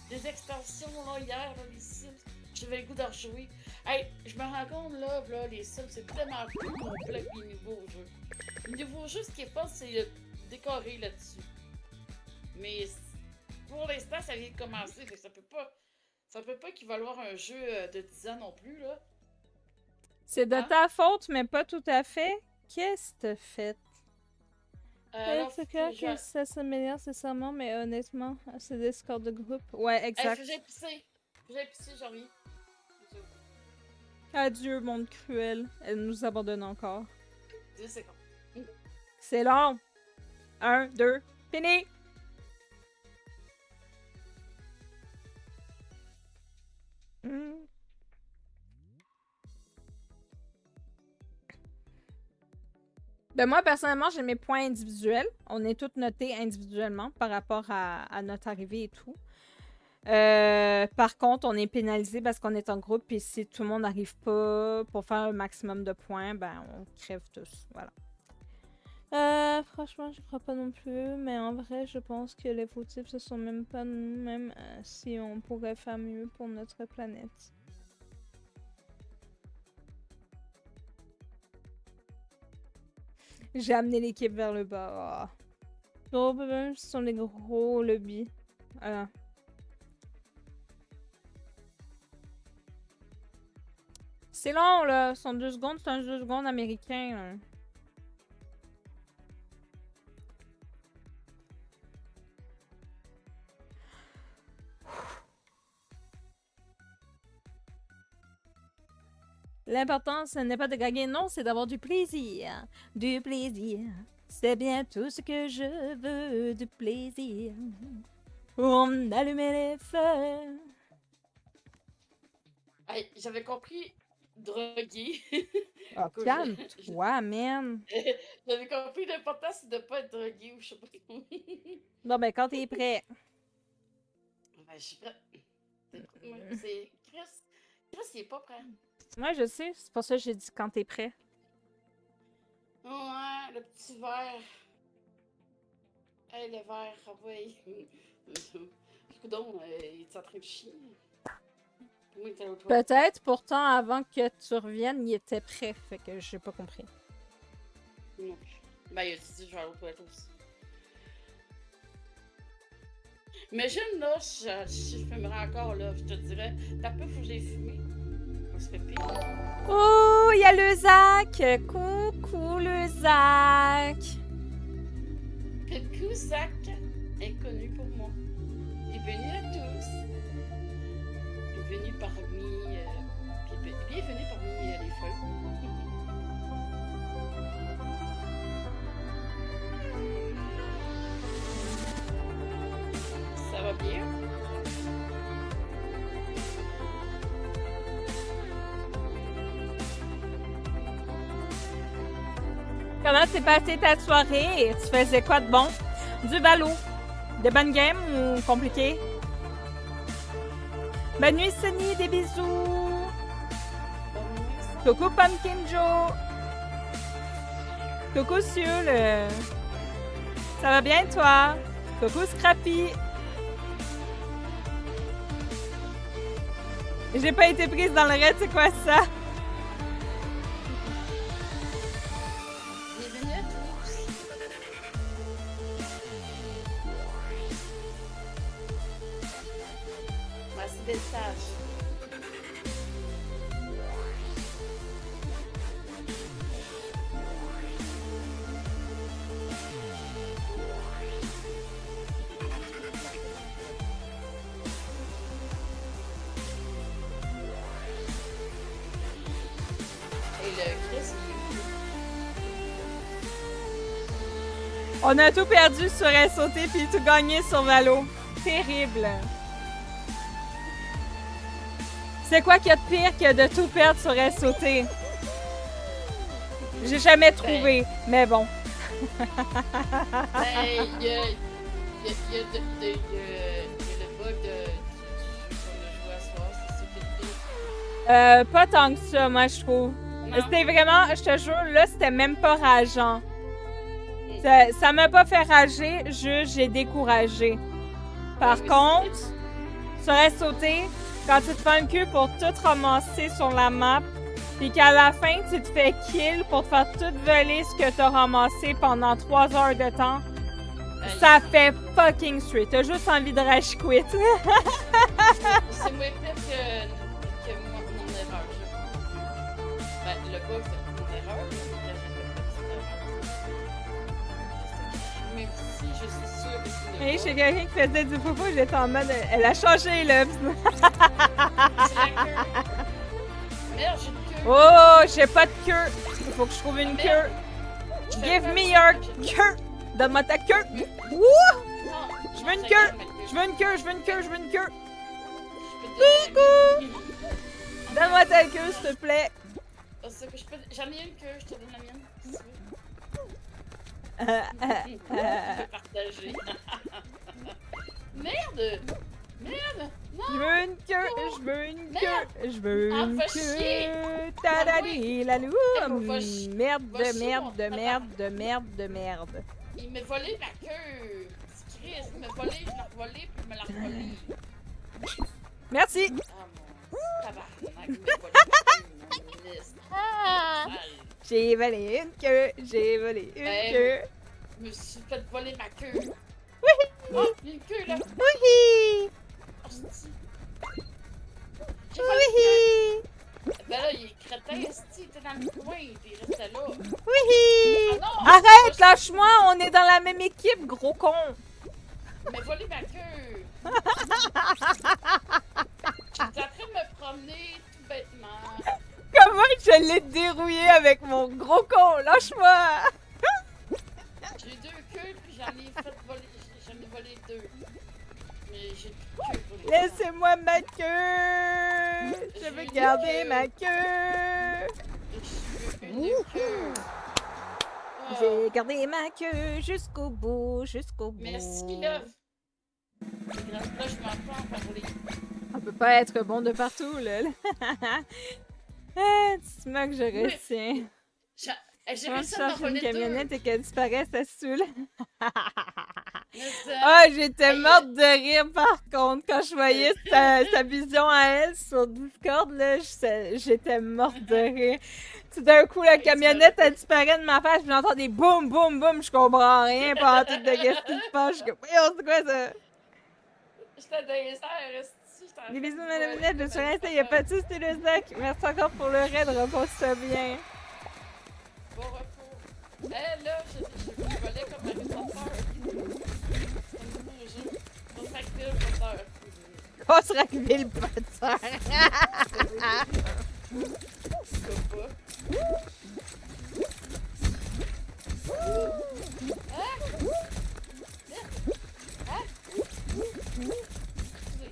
des extensions là, hier, là, les Sims. J'avais le goût d'en rejouer. Hey, je me rends compte là, les Sims, c'est tellement plus complet que les nouveaux jeux. Les nouveaux jeux, ce qui est fun, c'est décorer là-dessus. Mais pour l'instant, ça vient de commencer, fait que ça peut pas équivaloir un jeu de 10 ans non plus, là. C'est de Hein? ta faute, mais pas tout à fait. Qu'est-ce que t'as fait? Alors, C'est clair que ça s'améliore nécessairement, mais honnêtement, c'est des scores de groupe. Ouais, Hey, exact. j'ai pissé, j'en reviens. Adieu, monde cruel. Elle nous abandonne encore. 10 secondes. C'est long. 1, 2, fini! Ben moi, personnellement, j'ai mes points individuels. On est tous notés individuellement par rapport à notre arrivée et tout. Par contre, on est pénalisé parce qu'on est en groupe et si tout le monde n'arrive pas pour faire le maximum de points, ben on crève tous. Voilà. Franchement, je crois pas non plus, mais en vrai, je pense que les fautifs, ce sont même pas nous, même si on pourrait faire mieux pour notre planète. J'ai amené l'équipe vers le bas. Gros problème, ce sont les gros lobbies. Voilà. C'est long, là. Ce sont 2 secondes, c'est un 2 secondes américain, là. L'important, ce n'est pas de gagner, non, c'est d'avoir du plaisir. Du plaisir. C'est bien tout ce que je veux, du plaisir. On allumait les feux. Hey, j'avais compris droguer. Oh, calme-toi, man. J'avais compris l'important, c'est de pas être drogué ou je sais pas trop. Bon, ben, quand t'es prêt. Ben, je suis prête. C'est Chris, il est pas prêt. Moi, je sais, c'est pour ça que j'ai dit quand t'es prêt. Ouais, le petit verre. Hey, le verre, ah ouais. Coudon, il est en train de chier. Moi, il était à l'autre toilette. Peut-être, pourtant, avant que tu reviennes, il était prêt, fait que j'ai pas compris. Non. Ben, il a dit, je vais aller aux toilettes aussi. Imagine, là, si je fumerais encore, là, je te dirais, t'as peu, faut que j'ai fumé. On se fait pire. Oh, il y a le Zach! Coucou, le Zach! Coucou, Zach, inconnu pour moi. Bienvenue à tous. Bienvenue parmi les folles. Ça va bien? Comment s'est passée ta soirée? Tu faisais quoi de bon? Du ballot. De bonnes games ou compliqué? Bonne nuit, Sonny. Des bisous. Coucou, Pumpkin Joe. Coucou, Siul. Ça va bien, toi? Coucou, Scrappy. J'ai pas été prise dans le raid, c'est quoi ça? Les vignettes, ouais, c'est des stages. Et le Chris, On a tout perdu sur SOT puis tout gagné sur Valo. Terrible. C'est quoi qu'il y a de pire que de tout perdre sur SOT? J'ai jamais trouvé, mais bon. ben, il y a le bug de qu'on a joué à soir, c'est ça qui est le pire. Pas tant que ça, moi, je trouve. Non. C'était vraiment, je te jure, là, c'était même pas rageant. Mm. Ça m'a pas fait rager, juste j'ai découragé. Par Oui, contre, sur SOT, quand tu te fais un cul pour tout ramasser sur la map, puis qu'à la fin, tu te fais kill pour te faire tout voler ce que t'as ramassé pendant 3 heures de temps, Aïe. ça fait fucking straight. T'as juste envie de rage quit. C'est moins pire que mon erreur, je pense. Ben, le bug, c'est mon erreur, mais c'est que j'ai fait une petite erreur. Même si je suis sûre que c'est le Hey, bug, chez quelqu'un qui faisait du popo, j'étais en mode, elle a changé, là. c'est la queue. Merde, j'ai une queue. Oh, j'ai pas de queue. Il faut que je trouve une queue. Je fais Give pas me ça, your j'ai- queue. Donne-moi ta queue. Wouh! Non, Je veux une non, queue. ma Je veux une queue, je veux une queue, je veux une queue. Je peux te donner la mienne. Donne-moi ta queue, s'il te plaît. Ah, c'est ça que je peux- J'en ai une queue, je te donne la mienne. Si tu veux. Euh, Je peux partager. Merde! Merde! Je veux une queue, je veux une queue, je veux Ah, une va chier. queue. Tadadi, la lou. Va chier. Merde, Va de chier, merde, mon de tabarnak. merde, de merde, de merde. Il m'a volé ma queue! C'est Chris, il m'a volé, je l'ai revolé, puis il me l'a revolé. Merci. Ah mon tabarnak, il m'a volé ma queue, mon liste. Ah. Sale. J'ai volé une queue, j'ai volé une Ben, queue. Je me suis fait voler ma queue. Oui. Oh, il y a une queue là! Oui. Hostie. J'ai volé une queue! Oui. Ben là, il est crétin, esti, il était dans le coin, puis il restait là. Oui. Ah non! Arrête, lâche-moi, on est dans la même équipe, gros con. Il m'a volé ma queue! J'étais en train de me promener tout bêtement. Comment je l'ai dérouillé avec mon gros con, lâche-moi. J'ai 2 queues, puis j'en ai fait voler. J'en ai volé 2. Mais j'ai plus de queue pour les Laissez-moi ma queue. Je veux garder ma queue. Je veux une queue. Oh, J'ai gardé ma queue jusqu'au bout, jusqu'au bout. merci, Love. Là, je m'en prends par les. On peut pas être bon de partout, là. Ah, tu te moques, je Oui. retiens. J'ai Quand tu réussi à cherches une m'envoler 2. camionnette et qu'elle disparaisse, ça se saoule. Mais ça- Ah, j'étais morte de rire par contre quand je voyais sa vision à elle sur Discord, là, j'étais morte de rire. Tout d'un coup, la camionnette, elle disparaît de ma face, puis j'entends des boum, boum, boum, je comprends rien pendant tout de qu'est-ce qui se passe. Je suis comme, voyons, c'est quoi ça? J'étais dans les airs, esti, j'étais en Des train bisous, de madame voler, Minette, je suis restée, y'a pas de soucis, c'était le sac. Merci encore pour le raid, repose-toi bien. Bon repos. Eh là, je volais comme un rétenteur. C'est un nouveau jeu. On s'active le moteur. On se raccumule le poteur.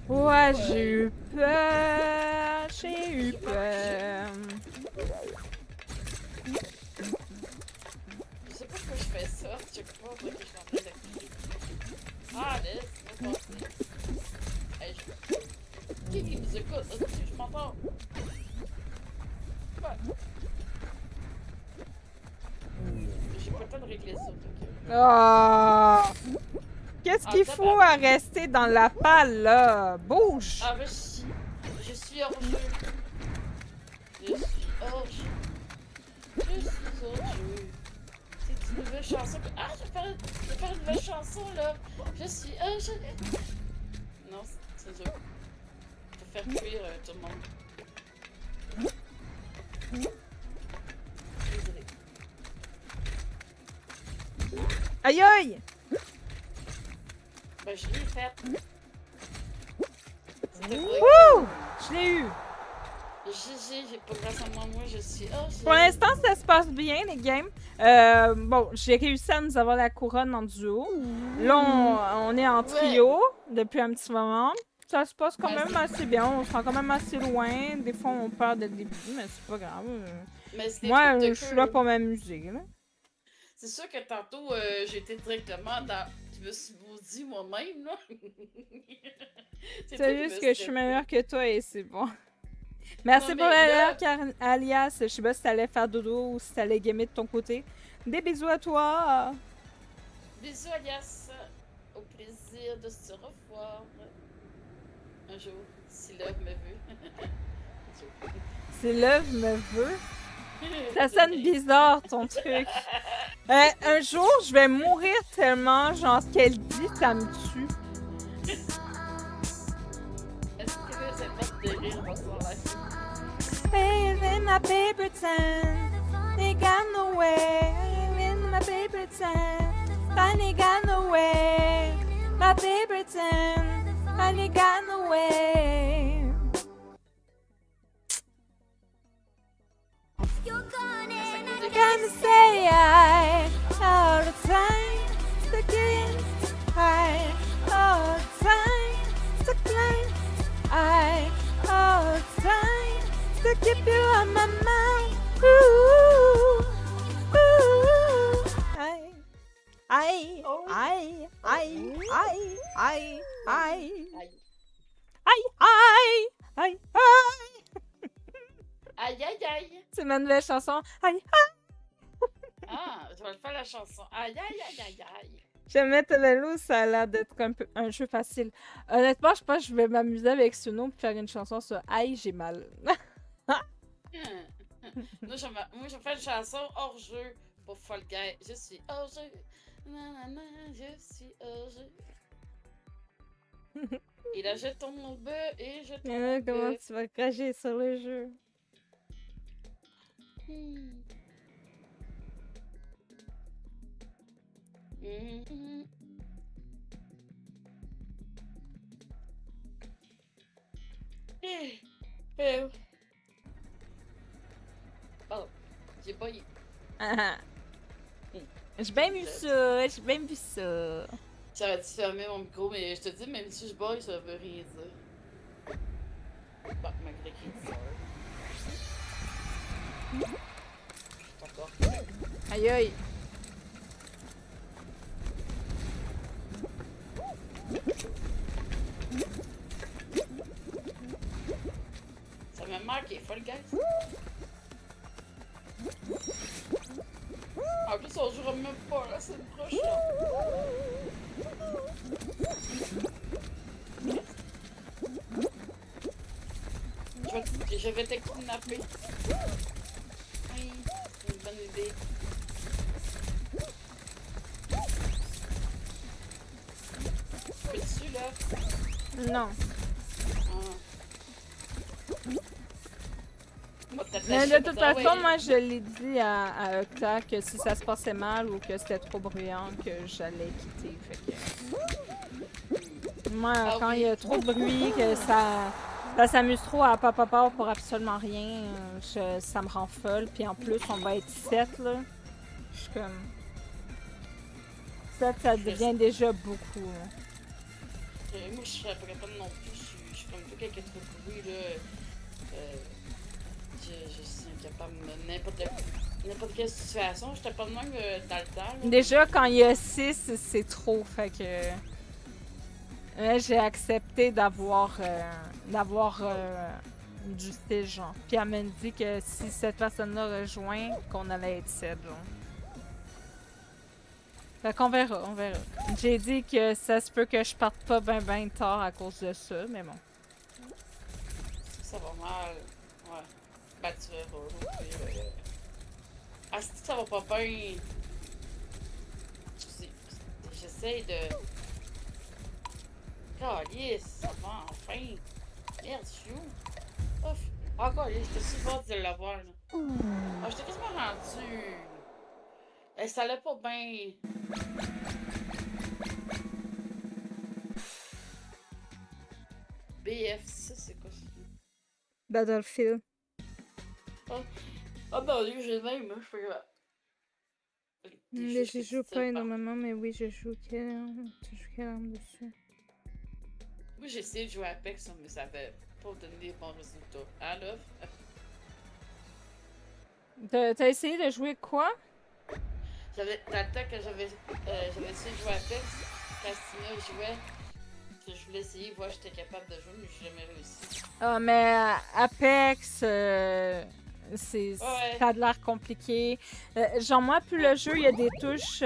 Ouais, j'ai eu peur, j'ai eu peur. fais ça, chaque fois que je suis en train d'accoucher. Ah, laisse-moi passer. Hey, qui nous écoute? Ah, je m'entends. Quoi? J'ai pas le temps de régler ça, ok. Oh! Qu'est-ce qu'il Ah, faut à rester dans la palle, là? Bouge! Ah, mais je suis hors jeu. Je suis hors jeu. Je suis hors jeu. C'est une nouvelle chanson. Ah, je vais faire une nouvelle chanson, là. Je suis hors jeu. Non, c'est dur. Faut faire cuire tout le monde. Désolé. Aïe aïe! Ben, je l'ai faite. C'était vrai. Wouh! Je l'ai eu! GG, j'ai pas grâce à moi, je suis hors jeu. Pour l'instant, ça se passe bien, les games. Bon, j'ai réussi à nous avoir la couronne en duo. Là, on est en trio depuis un petit moment. Ça se passe quand Ouais, même assez bien. On se rend quand même assez loin. Des fois, on perd dès le début, mais c'est pas grave. Mais c'est des Moi, trucs de je suis queue, là pour m'amuser. Là. C'est sûr que tantôt, j'étais directement dans. Je me suis maudit moi-même, là. C'est juste que je suis meilleure que toi et c'est bon. Merci Non, pour mais l'alerte, là- Alias. Je sais pas si t'allais faire dodo ou si t'allais gamer de ton côté. Des bisous à toi. Bisous, Alias. Au plaisir de se revoir. Un jour, si l'œuvre me veut. Si l'œuvre me veut. Ça sonne bizarre, ton truc. Un jour, je vais mourir tellement, genre, ce qu'elle dit, ça me tue. Est-ce que c'est pas de rire dans son live? Hey, in my paper tan, they got no way. In my paper tan, I got no way. My paper tan, I got no way. Gonna say I all the time, stuck in I all the time, stuck in I all the time, to keep you on my mind. Ooh, ooh, I, Oh. I, Aïe. I. Aïe, aïe, aïe. C'est ma nouvelle chanson. Aïe, Ah, je vais faire la chanson. Aïe, aïe, aïe, aïe, aïe. j'aime mettre le loup, ça a l'air d'être un jeu facile. Honnêtement, je pense que je vais m'amuser avec ce nom pour faire une chanson sur Aïe, j'ai mal. Moi, je vais faire une chanson hors jeu pour Fall Guy. Je suis hors jeu. Nanana, je suis hors jeu. Et là, je tombe et je tombe. Comment tu vas cracher sur le jeu? Oh, j'ai pas eu. Ah, j'ai bien vu ça, j'ai bien vu ça. J'aurais dû fermer mon micro, mais je te dis, même si je bois, ça veut rien dire. Bon, malgré qu'il dit ça. Je suis encore. Aïe aïe. Ça me manque, Fall Guys. En plus, on jouera même pas la semaine prochaine. Je vais te kidnapper. Oui, c'est une bonne idée. Peux-tu là? Non. Mais de toute façon, moi, je l'ai dit à Octa que si ça se passait mal ou que c'était trop bruyant, que j'allais quitter. Fait que... Moi, quand il y a trop de bruit, que ça s'amuse trop à papa pour absolument rien, ça me rend folle. Puis en plus, on va être 7, là. Je suis comme... 7, ça devient déjà beaucoup. Là. Moi, je serais pas capable non plus. Je suis comme tout quelqu'un qui a trop de bruit, là. Je suis incapable de n'importe quoi. n'importe quelle situation. J'étais pas de même dans le temps. Là. Déjà, quand il y a 6, c'est trop, fait que... j'ai accepté d'avoir du style, genre. Puis elle m'a dit que si cette personne-là rejoint, qu'on allait être 7, genre. Fait qu'on verra, on verra. J'ai dit que ça se peut que je parte pas ben tard à cause de ça, mais bon. Ça va mal. Ouais. Ben, tu verras. Ah, c'est que ça va pas bien. J'essaie de. Calice, ça va enfin. Merde, je suis où? Ouf. Ah, calice, j'étais si forte de l'avoir, là. Ah, j'étais quasiment rendu. Eh, ça allait pas bien. BF6, c'est quoi ça? Battlefield. Ah, ben, lui, j'ai le même, hein, je fais que. Mais je joue pas énormément, mais oui, je joue quelle arme dessus? Moi, j'ai essayé de jouer à Apex, mais ça avait pas donné des bons résultats. Hein, là? T'as essayé de jouer quoi? Dans le temps que j'avais essayé de jouer à Apex, quand Stina jouait, que je voulais essayer, voir si j'étais capable de jouer, mais j'ai jamais réussi. Ah, mais Apex, Ouais. ça a de l'air compliqué. Genre, moi, plus le jeu, il y a des touches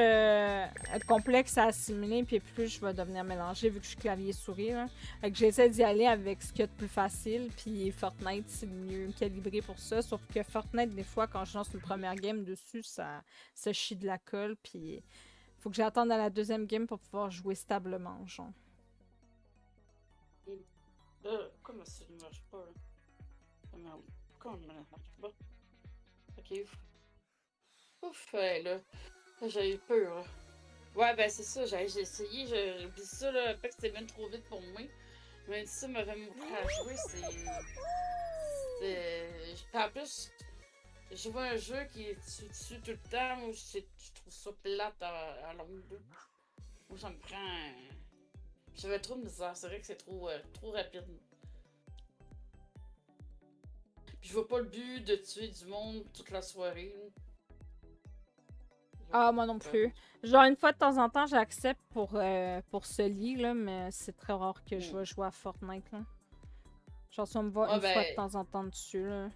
complexes à assimiler, puis plus je vais devenir mélangée vu que je suis clavier-souris. Fait que j'essaie d'y aller avec ce qu'il y a de plus facile, puis Fortnite, c'est mieux calibré pour ça. Sauf que Fortnite, des fois, quand je lance une première game dessus, ça chie de la colle, puis faut que j'attende à la deuxième game pour pouvoir jouer stablement, genre. Comment ça ne marche pas, là? Ah, merde. Comment ça ne marche pas? Ok, ouf. Ouf, là. J'ai eu peur, là. Ouais, ben c'est ça, j'ai essayé, puis ça, là, Apex, c'était même trop vite pour moi. Mais ça m'avait montré à jouer, Puis en plus, je vois un jeu qui est dessus tout le temps, moi, je trouve ça plate à longue. Moi, ça me prend... J'avais trop de misère, c'est vrai que c'est trop rapide. Puis je vois pas le but de tuer du monde toute la soirée. Ah, moi non plus. Genre, une fois de temps en temps, j'accepte pour ce lit, là, mais c'est très rare que je vais jouer à Fortnite, là. Genre, si on me voit une fois de temps en temps dessus, là.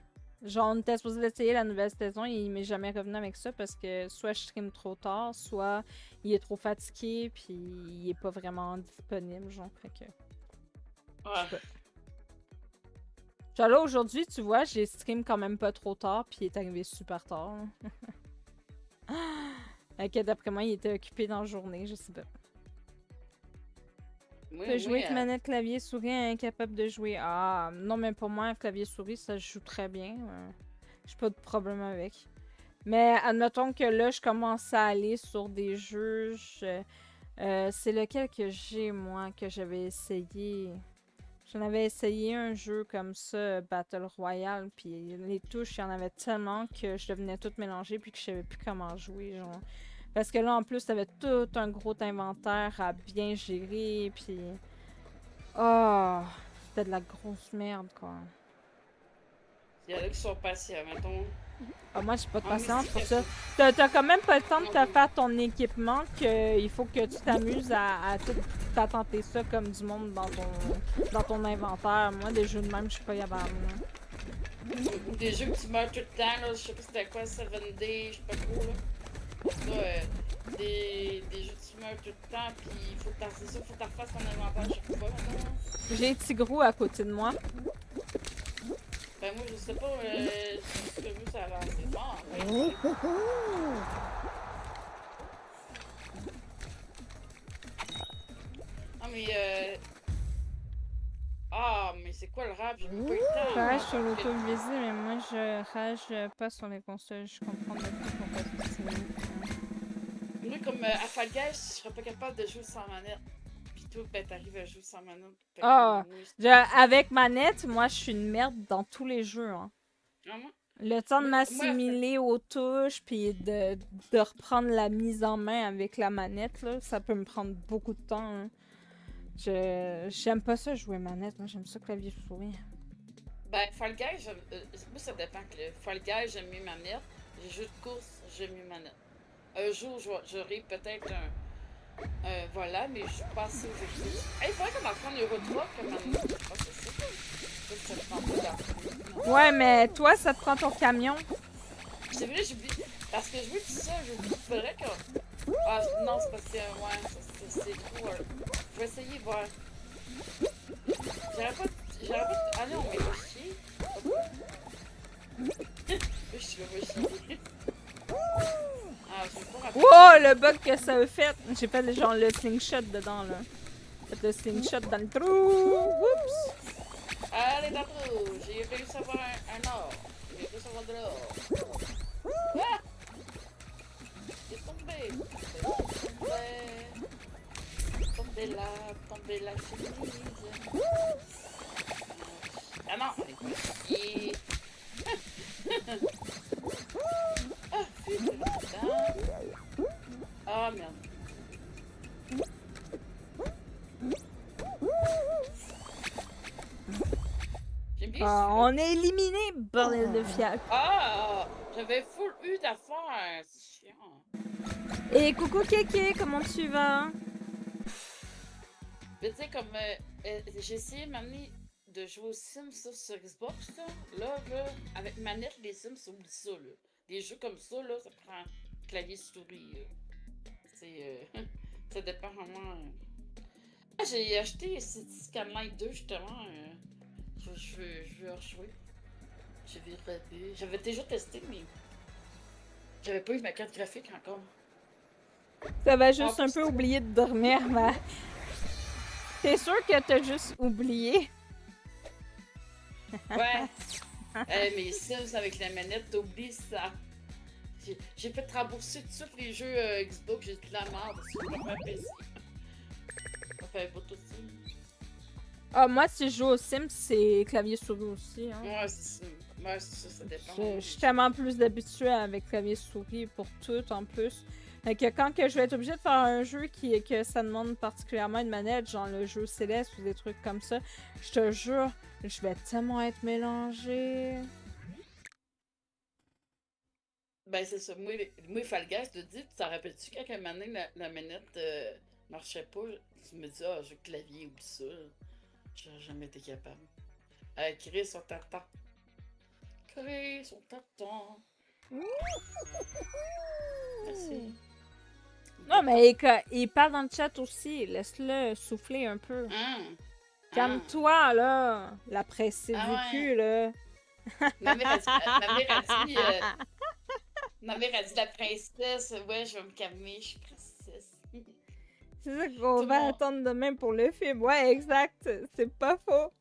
Genre, on était supposé l'essayer la nouvelle saison et il m'est jamais revenu avec ça parce que soit je stream trop tard, soit il est trop fatigué puis il est pas vraiment disponible, genre, fait que... Ouais. Genre là, aujourd'hui, tu vois, j'ai stream quand même pas trop tard puis il est arrivé super tard, là. Fait que d'après moi, il était occupé dans la journée, je sais pas. Oui, Peut jouer avec manette, clavier, souris, incapable de jouer. Ah, non, mais pour moi, clavier, souris, ça joue très bien. J'ai pas de problème avec. Mais admettons que là, je commence à aller sur des jeux. C'est lequel que j'ai, moi, que j'avais essayé. J'en avais essayé un jeu comme ça, Battle Royale, puis les touches, il y en avait tellement que je devenais toute mélangée puis que je savais plus comment jouer, genre. Parce que là, en plus, t'avais tout un gros inventaire à bien gérer, puis... Oh, c'était de la grosse merde, quoi. Il y en a qui sont patients, mettons. Ah, moi, j'ai pas de patience musique, pour ça. T'as quand même pas le temps de te faire ton équipement qu'il faut que tu t'amuses à tout patenter ça comme du monde dans ton inventaire. Moi, des jeux de même, je suis pas capable. Ou des jeux que tu meurs tout le temps, là. Je sais pas c'était quoi, 7D, je sais pas trop, là. En tout cas, des jeux que tu meurs tout le temps, puis il faut que tu refasses ton inventaire chaque fois, maintenant. J'ai Tigrou à côté de moi. Ben moi, je sais pas, ce que je veux, ça a l'air assez fort. Ouais. Ah, mais Ah, mais c'est quoi le rap? J'ai même pas eu le temps. Rage sur l'auto-visée, mais moi, je rage pas sur les consoles. Je comprends pas pourquoi c'est Moi, comme à Fall Guys, je serais pas capable de jouer sans manette. Pis toi, ben t'arrives à jouer sans manette. Fait que, Ah, moi, avec manette, moi, je suis une merde dans tous les jeux. Hein. Vraiment? Le temps de Moi, m'assimiler aux touches, puis de reprendre la mise en main avec la manette, là, ça peut me prendre beaucoup de temps. Hein. J'aime pas ça jouer manette, moi j'aime ça clavier souris. Ben, Fall Guys, moi ça dépend. Fall Guys, j'aime mieux manette. Les jeux de course, j'aime mieux manette. Un jour, j'aurai peut-être un volant, mais je suis pas assez aux jeux de course. Hey, il faudrait qu'on apprenne Euro Truck comme manette. Je pense que c'est ça. Ça te prend pas d'apprendre. Ouais, mais toi, ça te prend ton camion. C'est vrai, j'oublie. Parce que je veux tout ça, j'oublie. Faudrait que. Ah, non, c'est parce que. Ouais, c'est trop. Je vais essayer de voir. J'aurais pas. Ah non, mais va chier. Je suis là, va chier. Ah, je vais pas rappeler. Wow, le bug que ça a fait. J'ai fait genre le slingshot dedans, là. J'ai fait le slingshot dans le trou. Oups. Allez, d'abord, j'ai réussi à avoir un or. J'ai réussi à avoir de l'or. Ah! Il est tombé. Tombé la chemise. Ah non, il... Ah, putain. Ah, merde. J'aime bien Ah, celui-là. on est éliminé, bordel de fiac. Ah! J'avais full eu d'affaires. C'est chiant. Et coucou Kéké, comment tu vas? Mais tu sais, comme j'ai essayé m'amener de jouer aux Sims ça, sur Xbox, là, avec manette, les Sims, oublie ça, là. Des jeux comme ça, là, ça prend clavier souris. C'est. Ça dépend vraiment. Ah, j'ai acheté City Skyline 2, justement. Je veux rejouer. J'ai vu rêver. J'avais déjà testé, mais. J'avais pas eu ma carte graphique encore. Ça va juste Ah, un peu oublier de dormir, mais... T'es sûr que t'as juste oublié? Ouais. Mais Sims avec la manette, t'oublies ça. J'ai fait rembourser tous les jeux Xbox, j'ai de la merde. C'est pas PC. Enfin, pas tout ça. Ah, moi, si je joue aux Sims, c'est clavier-souris aussi. Hein. Ouais, c'est ça. Ouais, c'est ça, ça dépend. Je suis tellement plus habituée avec clavier-souris pour tout, en plus. Fait que quand que je vais être obligée de faire un jeu que ça demande particulièrement une manette, genre le jeu Céleste ou des trucs comme ça, je te jure, je vais tellement être mélangée. Ben, c'est ça. Moi Fall Guys, te dis, tu t'en rappelles-tu quand un moment donné, la manette marchait pas? Tu me dis, ah, j'ai le clavier, oublie ça. J'aurais jamais été capable. Chris, on t'attend. Chris, on t'attend. Merci. Non, mais il parle dans le chat aussi. Laisse-le souffler un peu. Calme-toi, là. La pressée Ah du ouais. cul, là. Ma mère a dit, ma mère a dit la princesse. Ouais, je vais me calmer, je suis princesse. C'est ça qu'on Tout va le monde- attendre demain pour le film. Ouais, exact. C'est pas faux.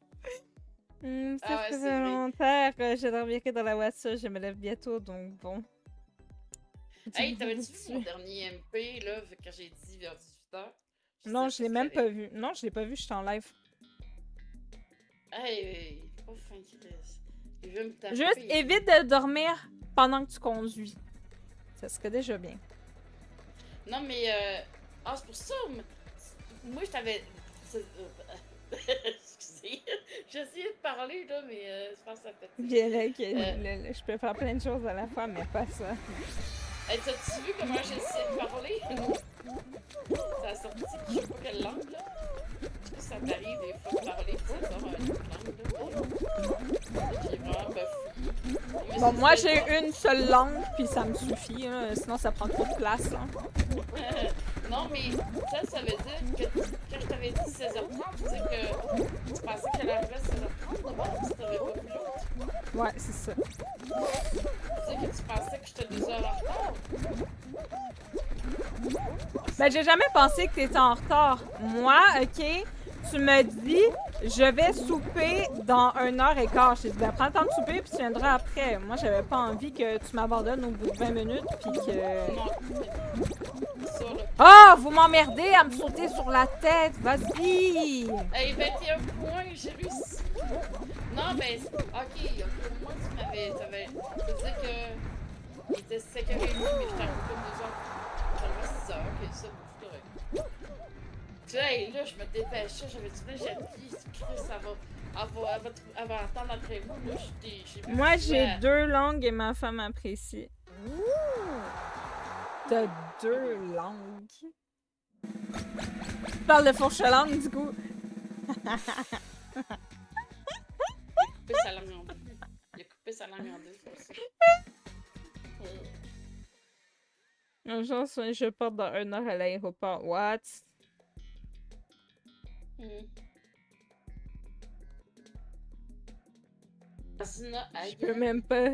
Ça Ah ouais, fait c'est vrai. volontaire. Je dormirai dans la voiture. Je me lève bientôt, donc bon. Hey, t'avais-tu vu mon dernier MP, là, quand j'ai dit vers 18h? Non, je l'ai même pas vu. Non, je l'ai pas vu. Je suis en live. Hey, pas fin, Chris. Il veut me taper. Juste évite de dormir pendant que tu conduis. Ça serait déjà bien. Non, mais, ah, c'est pour ça. Moi, je t'avais. Excusez. J'essayais de parler, là, mais je pense que ça fait. Bien là, je peux faire plein de choses à la fois, mais pas ça. Hey, t'as-tu vu comment j'ai essayé de parler? Ça a sorti, je sais pas quelle langue, là. Est-ce que ça t'arrive des fois de parler, tu sais, genre une autre langue, là? J'ai vraiment bafouillé. Bon, moi, j'ai une seule langue, puis ça me suffit. Hein, sinon, ça prend trop de place. Hein. Non, mais ça veut dire que quand je t'avais dit 16h30, tu sais que tu pensais qu'elle arrivait à 16h30 d'abord, si t'avais pas vu l'autre. Ouais, c'est ça. Tu sais que tu pensais que j'étais 2 heures en retard. Ben, j'ai jamais pensé que t'étais en retard. Moi, OK, tu me dis, je vais souper dans 1h15. J'ai dit, ben, prends le temps de souper, puis tu viendras après. Moi, j'avais pas envie que tu m'abandonnes au bout de 20 minutes, puis que... Non, ça, là. Ah, vous m'emmerdez à me sauter sur la tête. Vas-y! Hey, 21 points, j'ai réussi. Non, ben, ok, au moins tu m'avais. Je veux dire que. Il était 5h30, mais j'étais arrivé comme 2h. J'arrivais à 6h, ok, ça, c'est correct. Tu sais, hey, là, je me dépêchais, j'avais dit, là, j'ai dit, Chris, elle va attendre après moi, là, j'ai Moi, j'ai 2 langues et ma femme apprécie. T'as 2 langues. Tu parles de fourche langue, du coup. Il a coupé sa langue en deux. Il a coupé sa langue en deux, c'est pour ça. Un jour, je pars dans 1 heure à l'aéroport. What? Asina, Je peux même pas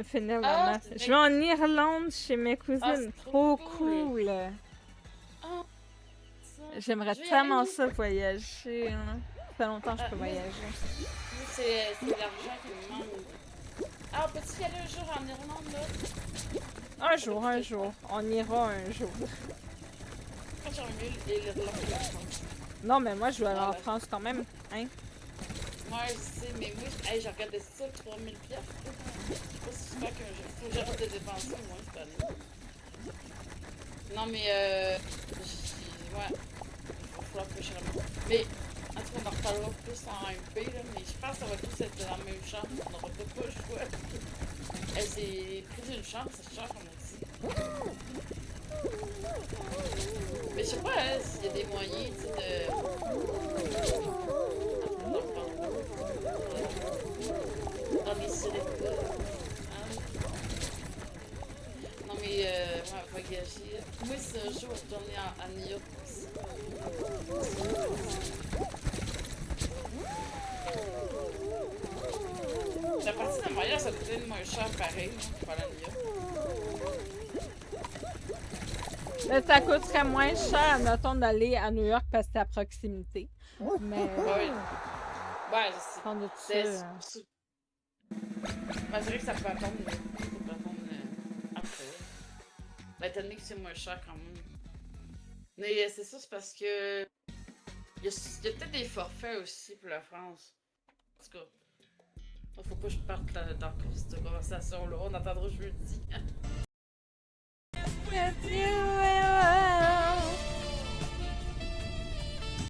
finir la Ah, maths. c'est Je vais en Irlande chez mes Ah, cousines. c'est Trop trop cool. Ah, ça. J'aimerais Je vais y tellement aller. ça voyager. Hein. Ça fait longtemps que je peux moi, voyager. moi, c'est l'argent qui me manque. Ah, peux-tu y aller un jour en Irlande, là? Un jour. On ira un jour. Quand j'aurais mieux l'Irlande que la France. Non, mais moi, je veux aller en Voilà. France quand même. Hein? Moi, je sais, mais moi, hey, j'ai regardé ça, 3000 piastres. Je sais pas si j'espère qu'un jour, faut que j'arrête de dépenser, moi, cette année. Non, mais ouais, il va falloir que je remonte. Mais, en tout cas, on en reparlera plus en MP, là, mais je pense que ça va tous être dans la même chambre, on n'aura peut-être pas le choix. Hey, c'est plus d'une chambre, c'est cher, comme on dit. Mais je sais pas, hein, s'il y a des moyens, tu sais, dans les célèbres. Non, mais, ouais, voyager. Moi, c'est un jour retourner à New York aussi. La partie de Montréal, ça coûtait moins cher pareil, hein, pour aller à New York. Mais ça coûterait moins cher, mettons, d'aller à New York parce que c'est à proximité. Mais. Ouais, ouais, je sais. On a tout C'est ça. ben, c'est vrai que ça peut attendre. Ça peut attendre après. Ben, étant donné que c'est moins cher quand même. Mais c'est ça, c'est parce que. Il y a peut-être des forfaits aussi pour la France. En tout cas. Faut pas que je parte dans cette conversation-là. On attendra jeudi. Adieu!